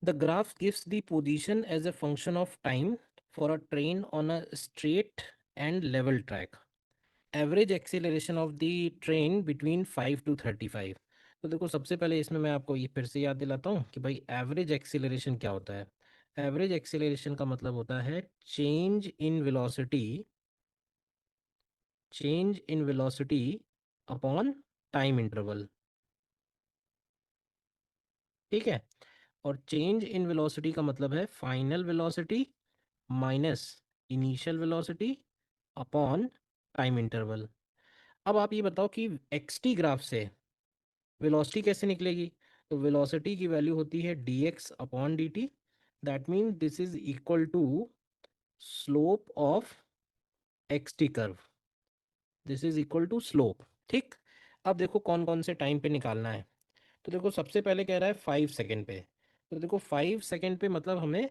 The graph gives the position as a function of time for a train on a straight and level track. Average acceleration of the train between 5 to 35। तो देखो सबसे पहले इसमें मैं आपको ये फिर से याद दिलाता हूँ कि भाई एवरेज एक्सीलरेशन क्या होता है। एवरेज एक्सीलरेशन का मतलब होता है change in velocity upon time interval. ठीक है। और चेंज इन वेलोसिटी का मतलब है final velocity minus initial velocity upon time interval. अब आप ये बताओ कि एक्स टी ग्राफ से वेलोसिटी कैसे निकलेगी। तो वेलोसिटी की वैल्यू होती है d x upon d t, that mean this is equal to slope of x t curve, this is equal to slope. ठीक। अब देखो कौन कौन से टाइम पे निकालना है। तो देखो सबसे पहले कह रहा है 5 सेकेंड पे। तो देखो 5 सेकेंड पे मतलब हमें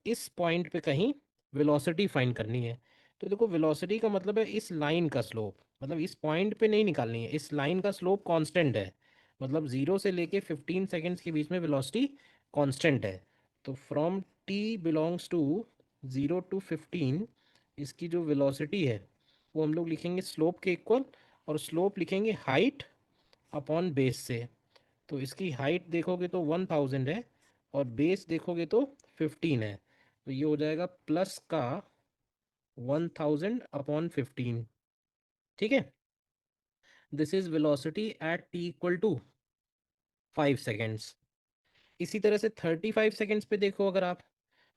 इस पॉइंट पे कहीं वेलोसिटी फाइंड करनी है। तो देखो वेलोसिटी का मतलब है इस लाइन का स्लोप, मतलब इस पॉइंट पे नहीं निकालनी है, इस लाइन का स्लोप कांस्टेंट है। मतलब 0 से लेके 15 सेकेंड्स के बीच में वेलोसिटी कांस्टेंट है। तो from t belongs to 0 to 15, इसकी जो वेलोसिटी है वो हम लोग लिखेंगे स्लोप के इक्वल, और स्लोप लिखेंगे हाइट अपॉन बेस से। तो इसकी हाइट देखोगे तो 1000 है और बेस देखोगे तो 15 है। तो ये हो जाएगा प्लस का 1000 अपॉन 15। ठीक है। This is velocity at t equal to 5 seconds. इसी तरह से 35 सेकेंड्स पे देखो अगर आप,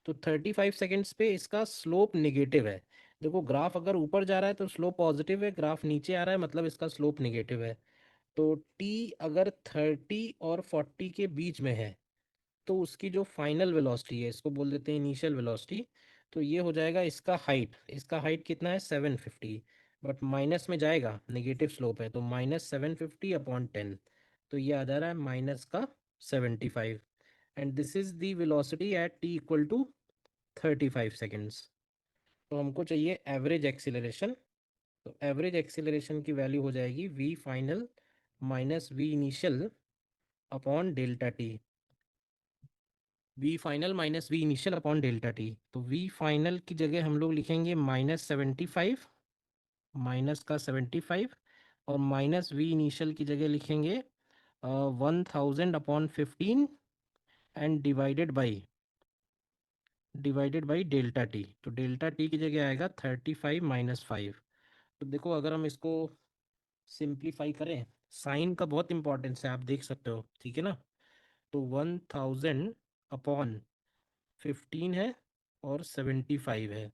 तो 35 सेकेंड्स पे इसका स्लोप निगेटिव है। देखो ग्राफ अगर ऊपर जा रहा है तो स्लोप पॉजिटिव है, ग्राफ नीचे आ रहा है मतलब इसका स्लोप निगेटिव है। तो टी अगर 30 और 40 के बीच में है, तो उसकी जो फाइनल वेलोसिटी है, इसको बोल देते हैं इनिशियल वेलोसिटी। तो ये हो जाएगा इसका हाइट कितना है 750, बट माइनस में जाएगा, नेगेटिव स्लोप है, तो -750/10। तो ये आ जा रहा है माइनस का 75। And this is the velocity at t equal to 35 seconds. तो हमको चाहिए एवरेज एक्सीलरेशन। तो एवरेज एक्सीलरेशन की वैल्यू हो जाएगी v final minus v initial upon delta t. V final minus v initial upon delta t. तो v final की जगह हम लोग लिखेंगे -75, माइनस का 75, और माइनस वी इनिशियल की जगह लिखेंगे 1000/15 and divided by delta t. तो डेल्टा टी की जगह आएगा 35 - 5। तो देखो अगर हम इसको सिंप्लीफाई करें, साइन का बहुत इंपॉर्टेंस है, आप देख सकते हो, ठीक है ना। तो 1000/15 है और 75 है,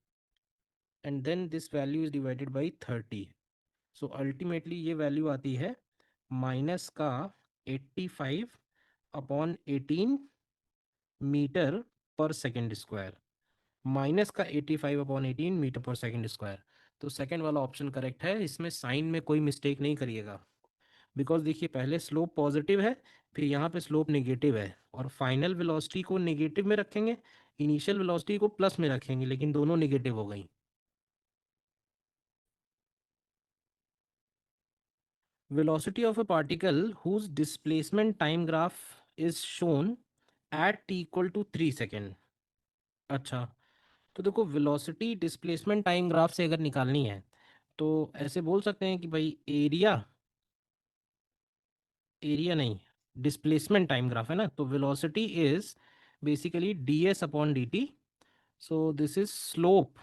and then this value is divided by 30। So ultimately ये वैल्यू आती है माइनस का 85/18 मीटर पर सेकेंड स्क्वायर। माइनस का 85/18 मीटर पर सेकेंड स्क्वायर। तो सेकेंड वाला ऑप्शन करेक्ट है, इसमें साइन में कोई मिस्टेक नहीं करिएगा। बिकॉज देखिए पहले स्लोप पॉजिटिव है, फिर यहाँ पे स्लोप नेगेटिव है, और फाइनल वेलोसिटी को नेगेटिव में रखेंगे, इनिशियल वेलोसिटी को प्लस में रखेंगे, लेकिन दोनों नेगेटिव हो गई। velocity of a particle whose displacement time graph is shown at t equal to 3 second. अच्छा, तो देखो वेलोसिटी डिस्प्लेसमेंट टाइम ग्राफ से अगर निकालनी है तो ऐसे बोल सकते हैं कि भाई एरिया, एरिया नहीं, डिस्प्लेसमेंट टाइम ग्राफ है ना, तो velocity is basically D S upon d T. So this is slope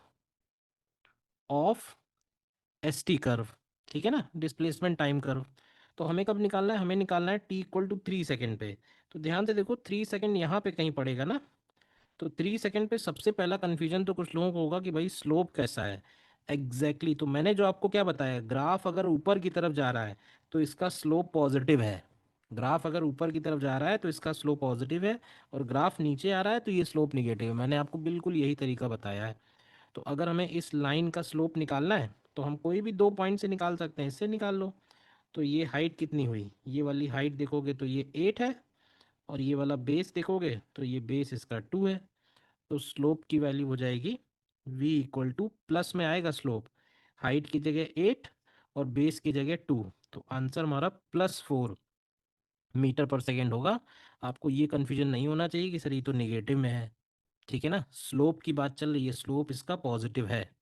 of S T curve, ठीक है ना, डिस्प्लेसमेंट टाइम कर्व। तो हमें कब निकालना है, हमें निकालना है टी इक्वल टू 3 सेकेंड पे। तो ध्यान से देखो 3 सेकेंड यहाँ पे कहीं पड़ेगा ना, तो 3 सेकेंड पे सबसे पहला कन्फ्यूजन तो कुछ लोगों को होगा कि भाई स्लोप कैसा है। एग्जैक्टली तो मैंने जो आपको क्या बताया, ग्राफ अगर ऊपर की तरफ जा रहा है तो इसका स्लोप पॉजिटिव है। ग्राफ अगर ऊपर की तरफ जा रहा है तो इसका स्लोप पॉजिटिव है, और ग्राफ नीचे आ रहा है तो ये स्लोप निगेटिव है। मैंने आपको बिल्कुल यही तरीका बताया है। तो अगर हमें इस लाइन का स्लोप निकालना है तो हम कोई भी दो पॉइंट से निकाल सकते हैं, इससे निकाल लो। तो ये हाइट कितनी हुई, ये वाली हाइट देखोगे तो ये 8 है, और ये वाला बेस देखोगे तो ये बेस इसका 2 है। तो स्लोप की वैल्यू हो जाएगी v इक्वल टू, प्लस में आएगा स्लोप, हाइट की जगह 8 और बेस की जगह 2, तो आंसर हमारा +4 मीटर पर सेकेंड होगा। आपको ये कन्फ्यूजन नहीं होना चाहिए कि सर ये तो नेगेटिव में है, ठीक है ना, स्लोप की बात चल रही है, स्लोप इसका पॉजिटिव है।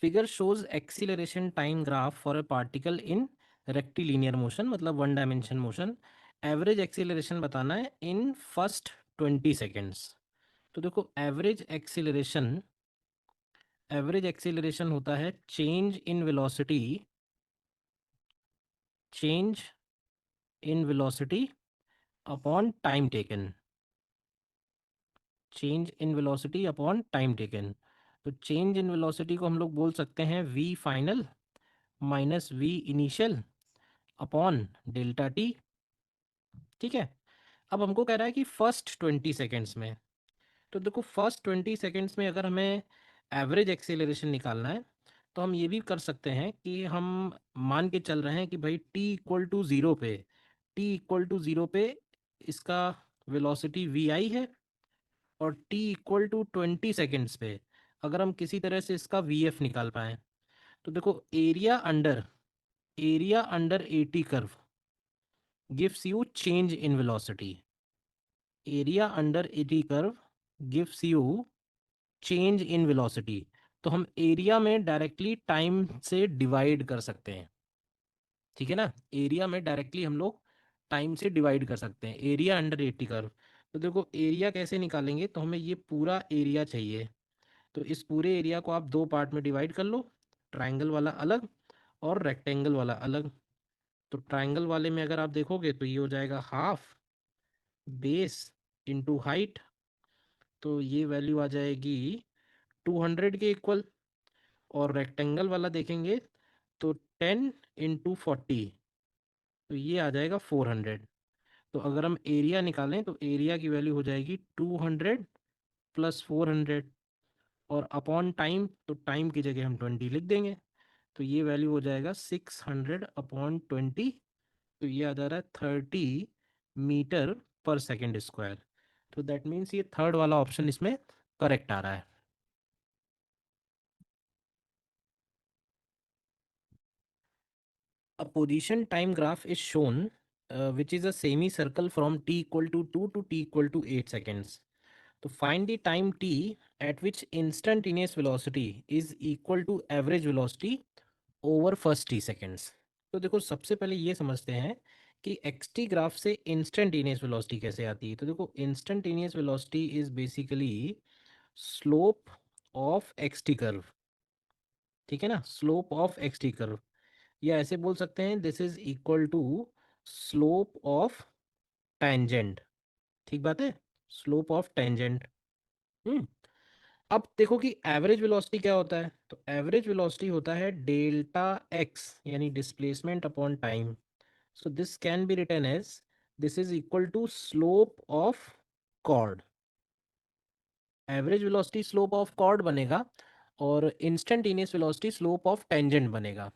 Figure shows acceleration time graph for a particle in rectilinear motion, मतलब one dimension motion. Average acceleration बताना है इन फर्स्ट 20 सेकेंड्स। तो देखो एवरेज एक्सीलरेशन होता है change in velocity, change in velocity upon time taken, change in velocity upon time taken. तो change in velocity को हम लोग बोल सकते हैं v final minus v initial upon delta t, ठीक है। अब हमको कह रहा है कि फर्स्ट 20 सेकेंड्स में, तो देखो फर्स्ट 20 सेकेंड्स में अगर हमें एवरेज एक्सेलरेशन निकालना है तो हम ये भी कर सकते हैं कि हम मान के चल रहे हैं कि भाई टी इक्वल टू ज़ीरो पे, टी इक्वल टू ज़ीरो पे इसका वेलोसिटी वी आई है, और टी इक्वल टू 20 सेकेंड्स पे अगर हम किसी तरह से इसका वी एफ निकाल पाए, तो देखो area under eighty curve gives you change in velocity, area under eighty curve gives you change in velocity. तो हम एरिया में डायरेक्टली टाइम से डिवाइड कर सकते हैं, ठीक है ना, एरिया में डायरेक्टली हम लोग टाइम से डिवाइड कर सकते हैं एरिया अंडर एटी कर्व। तो देखो एरिया कैसे निकालेंगे, तो हमें ये पूरा एरिया चाहिए, तो इस पूरे एरिया को आप दो पार्ट में डिवाइड कर लो, ट्राइंगल वाला अलग और रेक्टेंगल वाला अलग। तो ट्राइंगल वाले में अगर आप देखोगे तो ये हो जाएगा हाफ बेस इंटू हाइट, तो ये वैल्यू आ जाएगी 200 के इक्वल। और रेक्टेंगल वाला देखेंगे तो 10 × 40, तो ये आ जाएगा 400। तो अगर हम एरिया निकालें तो एरिया की वैल्यू हो जाएगी 200 प्लस 400, और अपॉन टाइम, तो टाइम की जगह हम 20 लिख देंगे, तो ये वैल्यू हो जाएगा 600/20। तो ये आ जा रहा है 30 मीटर पर सेकेंड स्क्वायर। तो दैट मीन्स ये थर्ड वाला ऑप्शन इसमें करेक्ट आ रहा है। A position time graph is shown, which is a semicircle from t equal to 2 to t equal to 8 seconds. To find the time t at which instantaneous velocity is equal to average velocity over first t seconds. तो देखो सबसे पहले ये समझते हैं कि x t graph से instantaneous velocity कैसे आती है। तो देखो instantaneous velocity is basically slope of x t curve, ठीक है ना, slope of x t curve, या ऐसे बोल सकते हैं this is equal to slope of tangent, ठीक बात है, स्लोप ऑफ टेंजेंट। हम्म अब देखो कि एवरेज वेलोसिटी क्या होता है, तो एवरेज वेलोसिटी होता है डेल्टा एक्स यानी displacement upon time. So this can be written as this is equal to slope of chord. Average velocity slope of chord बनेगा और instantaneous velocity slope of tangent बनेगा।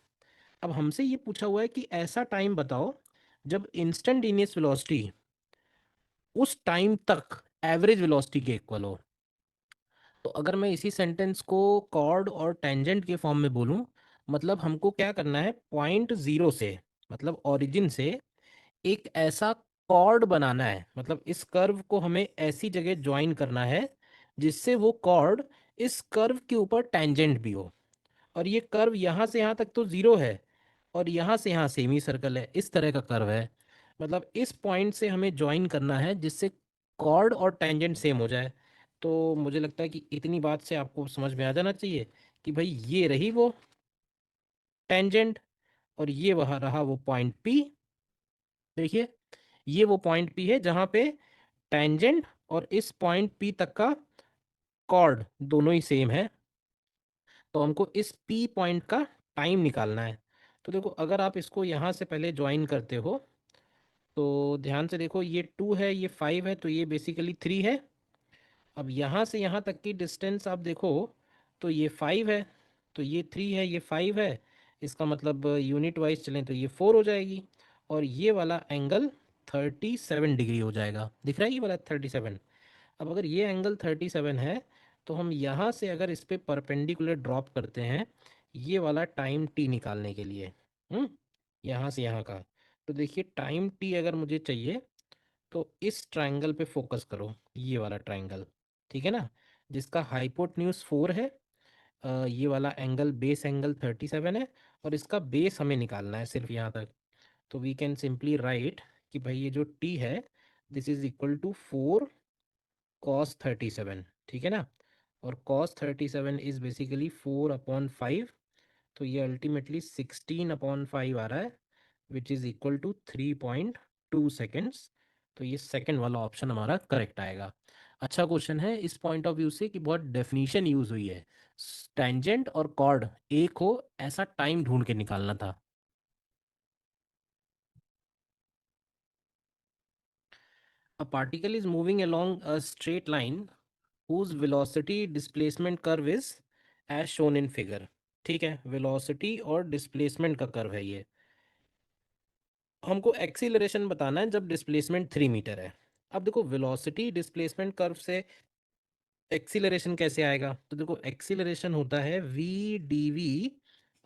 अब हमसे ये पूछा हुआ है कि ऐसा टाइम बताओ जब इंस्टेंटेनियस वेलोसिटी उस टाइम तक एवरेज वेलोसिटी के इक्वल हो। तो अगर मैं इसी सेंटेंस को कॉर्ड और टेंजेंट के फॉर्म में बोलूं, मतलब हमको क्या करना है, पॉइंट जीरो से मतलब ओरिजिन से एक ऐसा कॉर्ड बनाना है, मतलब इस कर्व को हमें ऐसी जगह ज्वाइन करना है जिससे वो कॉर्ड इस कर्व के ऊपर टेंजेंट भी हो। और ये कर्व यहाँ से यहाँ तक तो ज़ीरो है और यहाँ से यहाँ सेमी सर्कल है, इस तरह का कर्व है। मतलब इस पॉइंट से हमें ज्वाइन करना है जिससे कॉर्ड और टेंजेंट सेम हो जाए। तो मुझे लगता है कि इतनी बात से आपको समझ में आ जाना चाहिए कि भाई ये रही वो टेंजेंट और ये वहाँ रहा वो पॉइंट पी। देखिए ये वो पॉइंट पी है जहाँ पे टेंजेंट और इस पॉइंट पी तक का कॉर्ड दोनों ही सेम है। तो हमको इस पी पॉइंट का टाइम निकालना है। तो देखो अगर आप इसको यहाँ से पहले ज्वाइन करते हो तो ध्यान से देखो, ये 2 है ये 5 है तो ये बेसिकली 3 है। अब यहाँ से यहाँ तक की डिस्टेंस आप देखो तो ये 5 है, तो ये 3 है ये 5 है। इसका मतलब यूनिट वाइज चलें तो ये 4 हो जाएगी और ये वाला एंगल 37 डिग्री हो जाएगा। दिख रहा है ये वाला 37। अब अगर ये एंगल 37 है तो हम यहाँ से अगर इस पे परपेंडिकुलर ड्रॉप करते हैं ये वाला टाइम टी निकालने के लिए, हम्म यहाँ से यहाँ का, तो देखिए टाइम टी अगर मुझे चाहिए तो इस ट्रायंगल पे फोकस करो, ये वाला ट्रायंगल, ठीक है ना, जिसका हाइपोटेन्यूज 4 है। ये वाला एंगल बेस एंगल 37 है और इसका बेस हमें निकालना है सिर्फ यहाँ तक। तो वी कैन सिंपली राइट कि भाई ये जो टी है this is equal to 4 cos 37, ठीक है ना। और कॉस 37 इज बेसिकली 4/5, तो ये अल्टीमेटली 16/5 आ रहा है which is equal to 3.2 seconds. तो ये सेकंड वाला ऑप्शन हमारा करेक्ट आएगा। अच्छा क्वेश्चन है इस पॉइंट ऑफ व्यू से कि बहुत डेफिनेशन यूज हुई है, टेंजेंट और कॉर्ड एक हो ऐसा टाइम ढूंढ के निकालना था। A particle is moving along a straight line whose velocity displacement curve is as shown in figure। ठीक है, वेलोसिटी और डिस्प्लेसमेंट का कर्व है ये। हमको एक्सीलरेशन बताना है जब डिस्प्लेसमेंट 3 मीटर है। अब देखो वेलोसिटी डिस्प्लेसमेंट कर्व से एक्सीलरेशन कैसे आएगा, तो देखो एक्सीलरेशन होता है v d v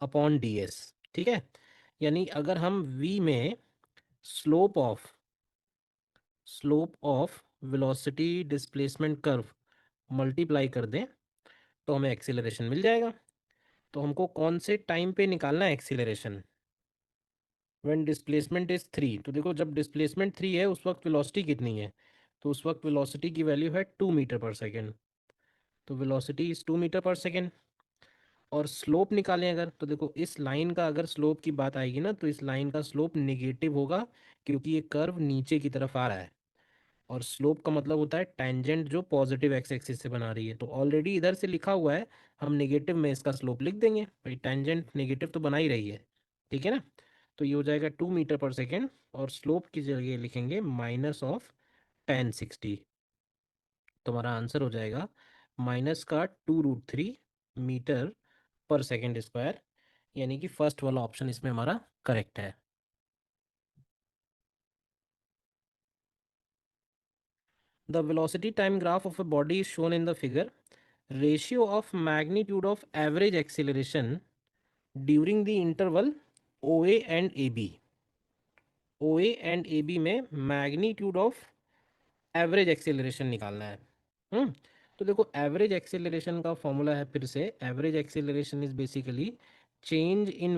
upon d s, ठीक है। यानी अगर हम v में slope of velocity displacement curve multiply कर दें तो हमें एक्सीलरेशन मिल जाएगा। तो हमको कौन से टाइम पे निकालना है एक्सीलरेशन, व्हेन डिस्प्लेसमेंट इज 3। तो देखो जब डिस्प्लेसमेंट 3 है उस वक्त वेलोसिटी कितनी है, तो उस वक्त वेलोसिटी की वैल्यू है 2 मीटर पर सेकेंड। तो वेलोसिटी इज 2 मीटर पर सेकेंड। और स्लोप निकालें अगर, तो देखो इस लाइन का अगर स्लोप की बात आएगी ना तो इस लाइन का स्लोप निगेटिव होगा क्योंकि ये कर्व नीचे की तरफ आ रहा है। और स्लोप का मतलब होता है टेंजेंट जो पॉजिटिव एक्स एक्सिस से बना रही है। तो ऑलरेडी इधर से लिखा हुआ है, हम नेगेटिव में इसका स्लोप लिख देंगे, भाई टेंजेंट नेगेटिव तो बना ही रही है, ठीक है ना। तो ये हो जाएगा 2 मीटर पर सेकेंड और स्लोप की जगह लिखेंगे -1060। तो हमारा आंसर हो जाएगा माइनस का 2√3 मीटर पर सेकेंड स्क्वायर, यानी कि फर्स्ट वाला ऑप्शन इसमें हमारा करेक्ट है। The velocity time graph of a body is shown in the figure. Ratio of magnitude of average acceleration during the interval OA and AB। OA and AB में magnitude of average acceleration निकालना है। हम्म तो देखो average acceleration का formula है, फिर से average acceleration is basically change in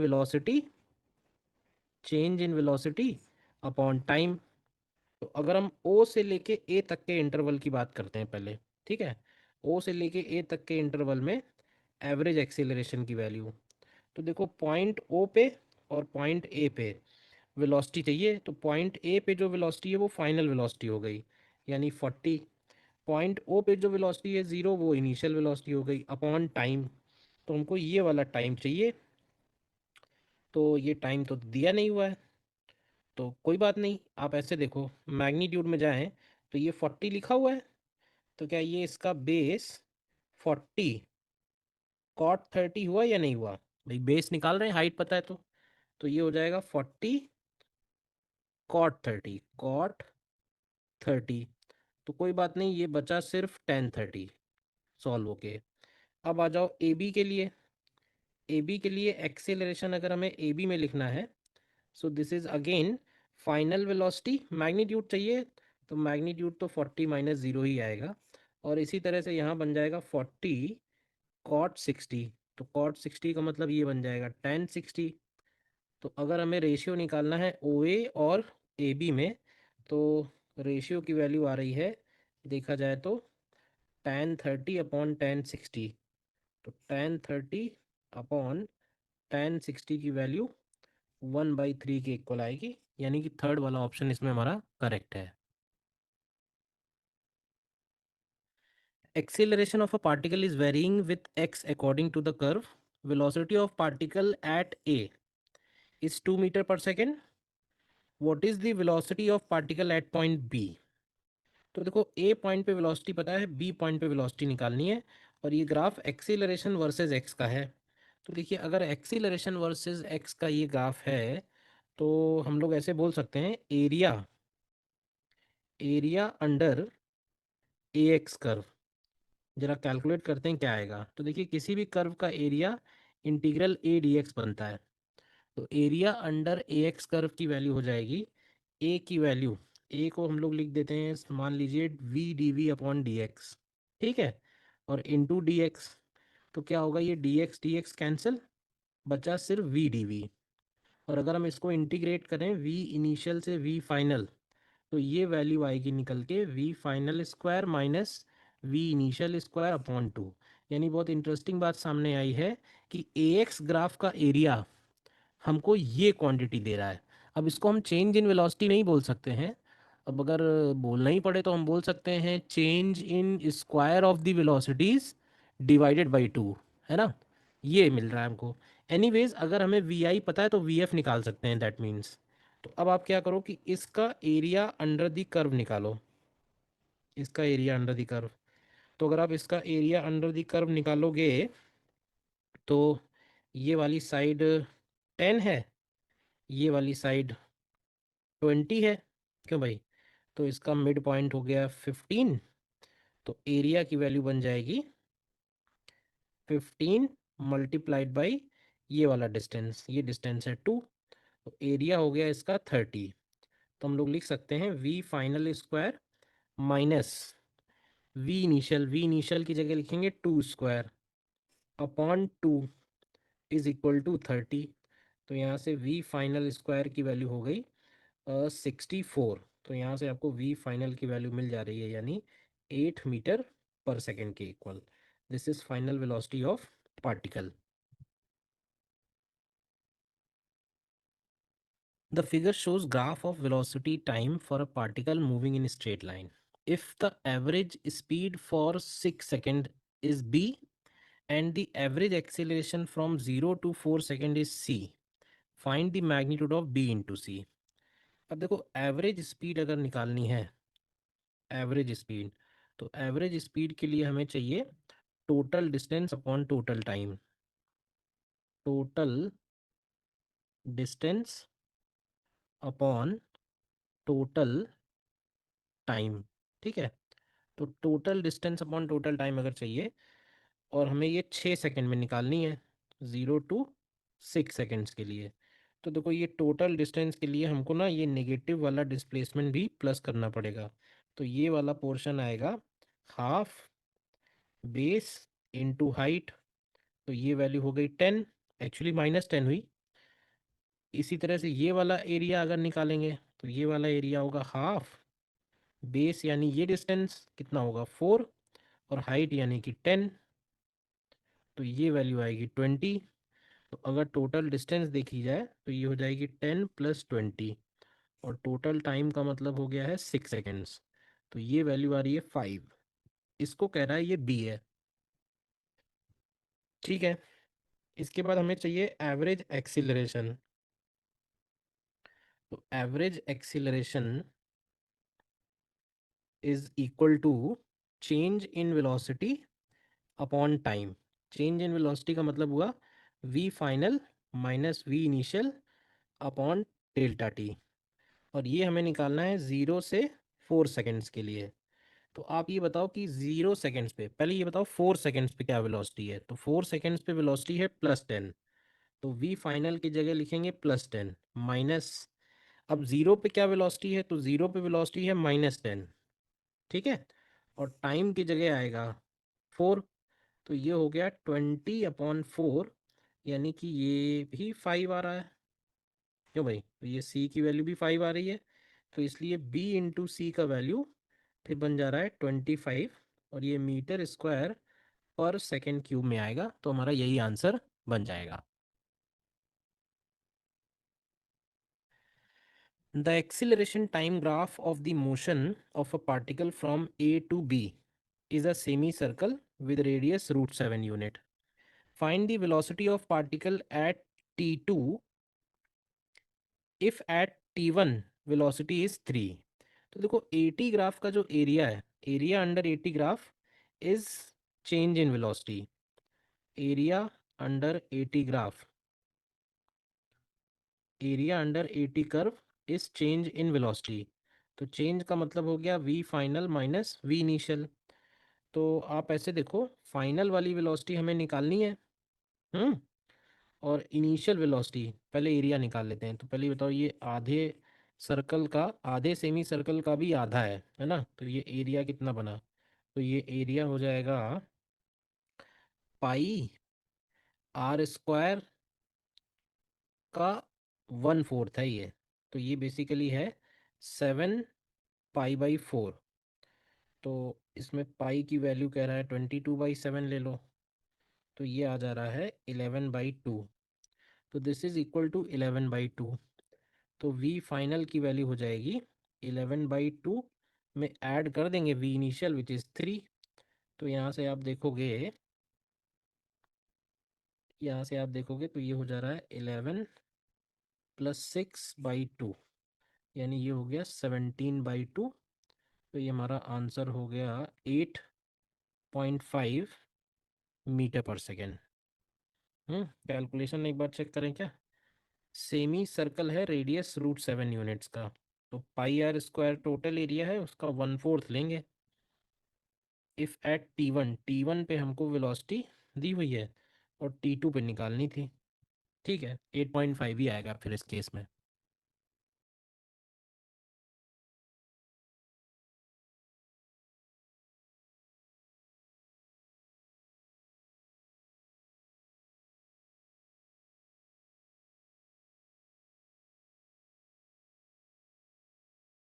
velocity upon time. तो अगर हम ओ से लेके ए तक के इंटरवल की बात करते हैं पहले, ठीक है, ओ से लेके ए तक के इंटरवल में एवरेज एक्सेलरेशन की वैल्यू, तो देखो पॉइंट ओ पे और पॉइंट ए पे वेलोसिटी चाहिए। तो पॉइंट ए पे जो वेलोसिटी है वो फाइनल वेलोसिटी हो गई यानी 40। पॉइंट ओ पे जो वेलोसिटी है 0, वो इनिशियल वेलोसिटी हो गई अपॉन टाइम। तो हमको ये वाला टाइम चाहिए, तो ये टाइम तो दिया नहीं हुआ है, तो कोई बात नहीं। आप ऐसे देखो, मैग्नीट्यूड में जाएं तो ये 40 लिखा हुआ है, तो क्या ये इसका बेस 40 कॉट 30 हुआ या नहीं हुआ? भाई बेस निकाल रहे हैं, हाइट पता है तो ये हो जाएगा 40 कॉट 30। तो कोई बात नहीं, ये बचा सिर्फ tan 30 सॉल्व होके। अब आ जाओ ए बी के लिए। ए बी के लिए एक्सेलरेशन अगर हमें ए बी में लिखना है, सो this is again final velocity, magnitude चाहिए, तो मैग्नीट्यूड तो 40 माइनस 0 ही आएगा। और इसी तरह से यहाँ बन जाएगा 40 कॉट 60। तो कॉट 60 का मतलब ये बन जाएगा tan 60। तो अगर हमें रेशियो निकालना है ओ ए और ए बी में, तो रेशियो की वैल्यू आ रही है, देखा जाए तो tan 30 अपॉन tan 60। तो tan 30 अपॉन tan 60 की वैल्यू 1/3 के इक्वल आएगी, यानी कि थर्ड वाला ऑप्शन इसमें हमारा करेक्ट है। Acceleration of a particle is varying with x according to the curve. Velocity of particle at A is 2 meter per second. What is the velocity of particle at point B? तो देखो, ए point पे velocity पता है, B point पे velocity निकालनी है, और ये ग्राफ एक्सीलरेशन वर्सेस एक्स का है। तो देखिए, अगर एक्सीलरेशन वर्सेस एक्स का ये ग्राफ है, तो हम लोग ऐसे बोल सकते हैं, एरिया एरिया अंडर ए एक्स कर्व। जरा कैलकुलेट करते हैं क्या आएगा। तो देखिए, किसी भी कर्व का area integral A D x बनता है। तो एरिया अंडर ए एक्स कर्व की वैल्यू हो जाएगी, ए की वैल्यू, ए को हम लोग लिख देते हैं, मान लीजिए v d v upon d x, ठीक है, और इंटू डी एक्स। तो क्या होगा, ये डी एक्स कैंसिल, बचा सिर्फ वी डी वी। और अगर हम इसको इंटीग्रेट करें वी इनिशियल से वी फाइनल, तो ये वैल्यू आएगी निकल के v final square minus v initial square upon 2। यानी बहुत इंटरेस्टिंग बात सामने आई है कि ए एक्स ग्राफ का एरिया हमको ये क्वांटिटी दे रहा है। अब इसको हम चेंज इन वेलोसिटी नहीं बोल सकते हैं, अब अगर बोलना ही पड़े तो हम बोल सकते हैं change in square of the velocities divided by 2, है ना, ये मिल रहा है हमको। एनीवेज, अगर हमें वी आई पता है तो वी एफ निकाल सकते हैं, दैट मीन्स। तो अब आप क्या करो कि इसका एरिया अंडर द कर्व निकालो, इसका एरिया अंडर द कर्व। तो अगर आप इसका एरिया अंडर द कर्व निकालोगे, तो ये वाली साइड 10 है, ये वाली साइड 20 है, क्यों भाई? तो इसका मिड पॉइंट हो गया 15। तो एरिया की वैल्यू बन जाएगी 15 मल्टीप्लाइड बाई ये वाला डिस्टेंस, ये डिस्टेंस है 2, तो एरिया हो गया इसका 30। तो हम लोग लिख सकते हैं v final square minus v initial की जगह लिखेंगे 2 square upon 2 is equal to 30। तो यहाँ से वी फाइनल स्क्वायर की वैल्यू हो गई 64। तो यहाँ से आपको वी फाइनल की वैल्यू मिल जा रही है, यानी 8 मीटर पर सेकेंड के equal. This is final velocity of particle. The figure shows graph of velocity time for a particle moving in a straight line. If the average speed for 6 seconds is b and the average acceleration from 0 to 4 seconds is c, find the magnitude of b into c. अब देखो, average speed अगर निकालनी है, average speed, तो average speed के लिए हमें चाहिए total distance upon total time, total distance upon total time, ठीक है। तो total distance upon total time अगर चाहिए, और हमें ये 6 सेकंड में निकालनी है, 0 to 6 सेकंड्स के लिए, तो देखो, ये टोटल डिस्टेंस के लिए हमको ना ये नेगेटिव वाला डिस्प्लेसमेंट भी प्लस करना पड़ेगा। तो ये वाला पोर्शन आएगा हाफ बेस इनटू हाइट। तो ये वैल्यू हो गई 10, एक्चुअली -10 हुई। इसी तरह से ये वाला एरिया अगर निकालेंगे, तो ये वाला एरिया होगा हाफ बेस, यानी ये डिस्टेंस कितना होगा 4, और हाइट यानी कि 10, तो ये वैल्यू आएगी 20। तो अगर टोटल डिस्टेंस देखी जाए तो ये हो जाएगी 10 + 20, और टोटल टाइम का मतलब हो गया है 6 सेकेंड्स। तो ये वैल्यू आ रही है 5। इसको कह रहा है ये बी है, ठीक है। इसके बाद हमें चाहिए एवरेज एक्सीलरेशन। तो average acceleration is equal to change in velocity upon time. Change in velocity का मतलब हुआ v final minus v initial upon delta t. और ये हमें निकालना है 0 से 4 सेकेंड्स के लिए। तो आप ये बताओ कि 0 सेकेंड्स पे, पहले ये बताओ 4 सेकेंड्स पे क्या वेलोसिटी है। तो 4 सेकेंड्स पे वेलोसिटी है +10। तो v फाइनल की जगह लिखेंगे +10 माइनस, अब जीरो पे क्या वेलोसिटी है, तो जीरो पे वेलोसिटी है -10, ठीक है। और टाइम की जगह आएगा 4। तो ये हो गया 20/4, यानी कि ये भी 5 आ रहा है। क्यों भाई, तो ये c की वैल्यू भी 5 आ रही है। तो इसलिए b इंटू सी का वैल्यू फिर बन जा रहा है 25, और ये मीटर स्क्वायर पर सेकेंड क्यूब में आएगा। तो हमारा यही आंसर बन जाएगा। The acceleration time graph of the motion of a particle from a to b is a semicircle with radius √7 unit. Find the velocity of particle at t2 if at t1 velocity is 3. तो देखो AT graph का जो area है, area under AT graph is change in velocity. Area under AT graph, area under AT curve is change in velocity. तो change का मतलब हो गया v final minus v initial. तो आप ऐसे देखो, फाइनल वाली वेलोसिटी हमें निकालनी है, हम्म, और इनिशियल वेलोसिटी, पहले एरिया निकाल लेते हैं। तो पहले ये बताओ, ये आधे सर्कल का, आधे सेमी सर्कल का भी आधा है ना। तो ये एरिया कितना बना, तो ये एरिया हो जाएगा पाई r² का 1/4 है ये। तो ये बेसिकली है 7 पाई/4। तो इसमें पाई की वैल्यू कह रहा है 22/7 ले लो। तो ये आ जा रहा है 11/2। तो दिस इज इक्वल टू 11/2। तो v फाइनल की वैल्यू हो जाएगी 11/2 में ऐड कर देंगे v इनिशियल विच इज़ 3। तो यहाँ से आप देखोगे तो ये हो जा रहा है 11 + 6/2, यानी ये हो गया 17/2। तो ये हमारा आंसर हो गया 8.5 मीटर पर सेकेंड। कैलकुलेशन एक बार चेक करें क्या। सेमी सर्कल है, रेडियस √7 यूनिट्स का। तो πr² टोटल एरिया है, उसका 1/4 लेंगे। इफ़ एट T1 पे हमको वेलोसिटी दी हुई है और T2 पे निकालनी थी, ठीक है। 8.5 ही आएगा फिर इस केस में।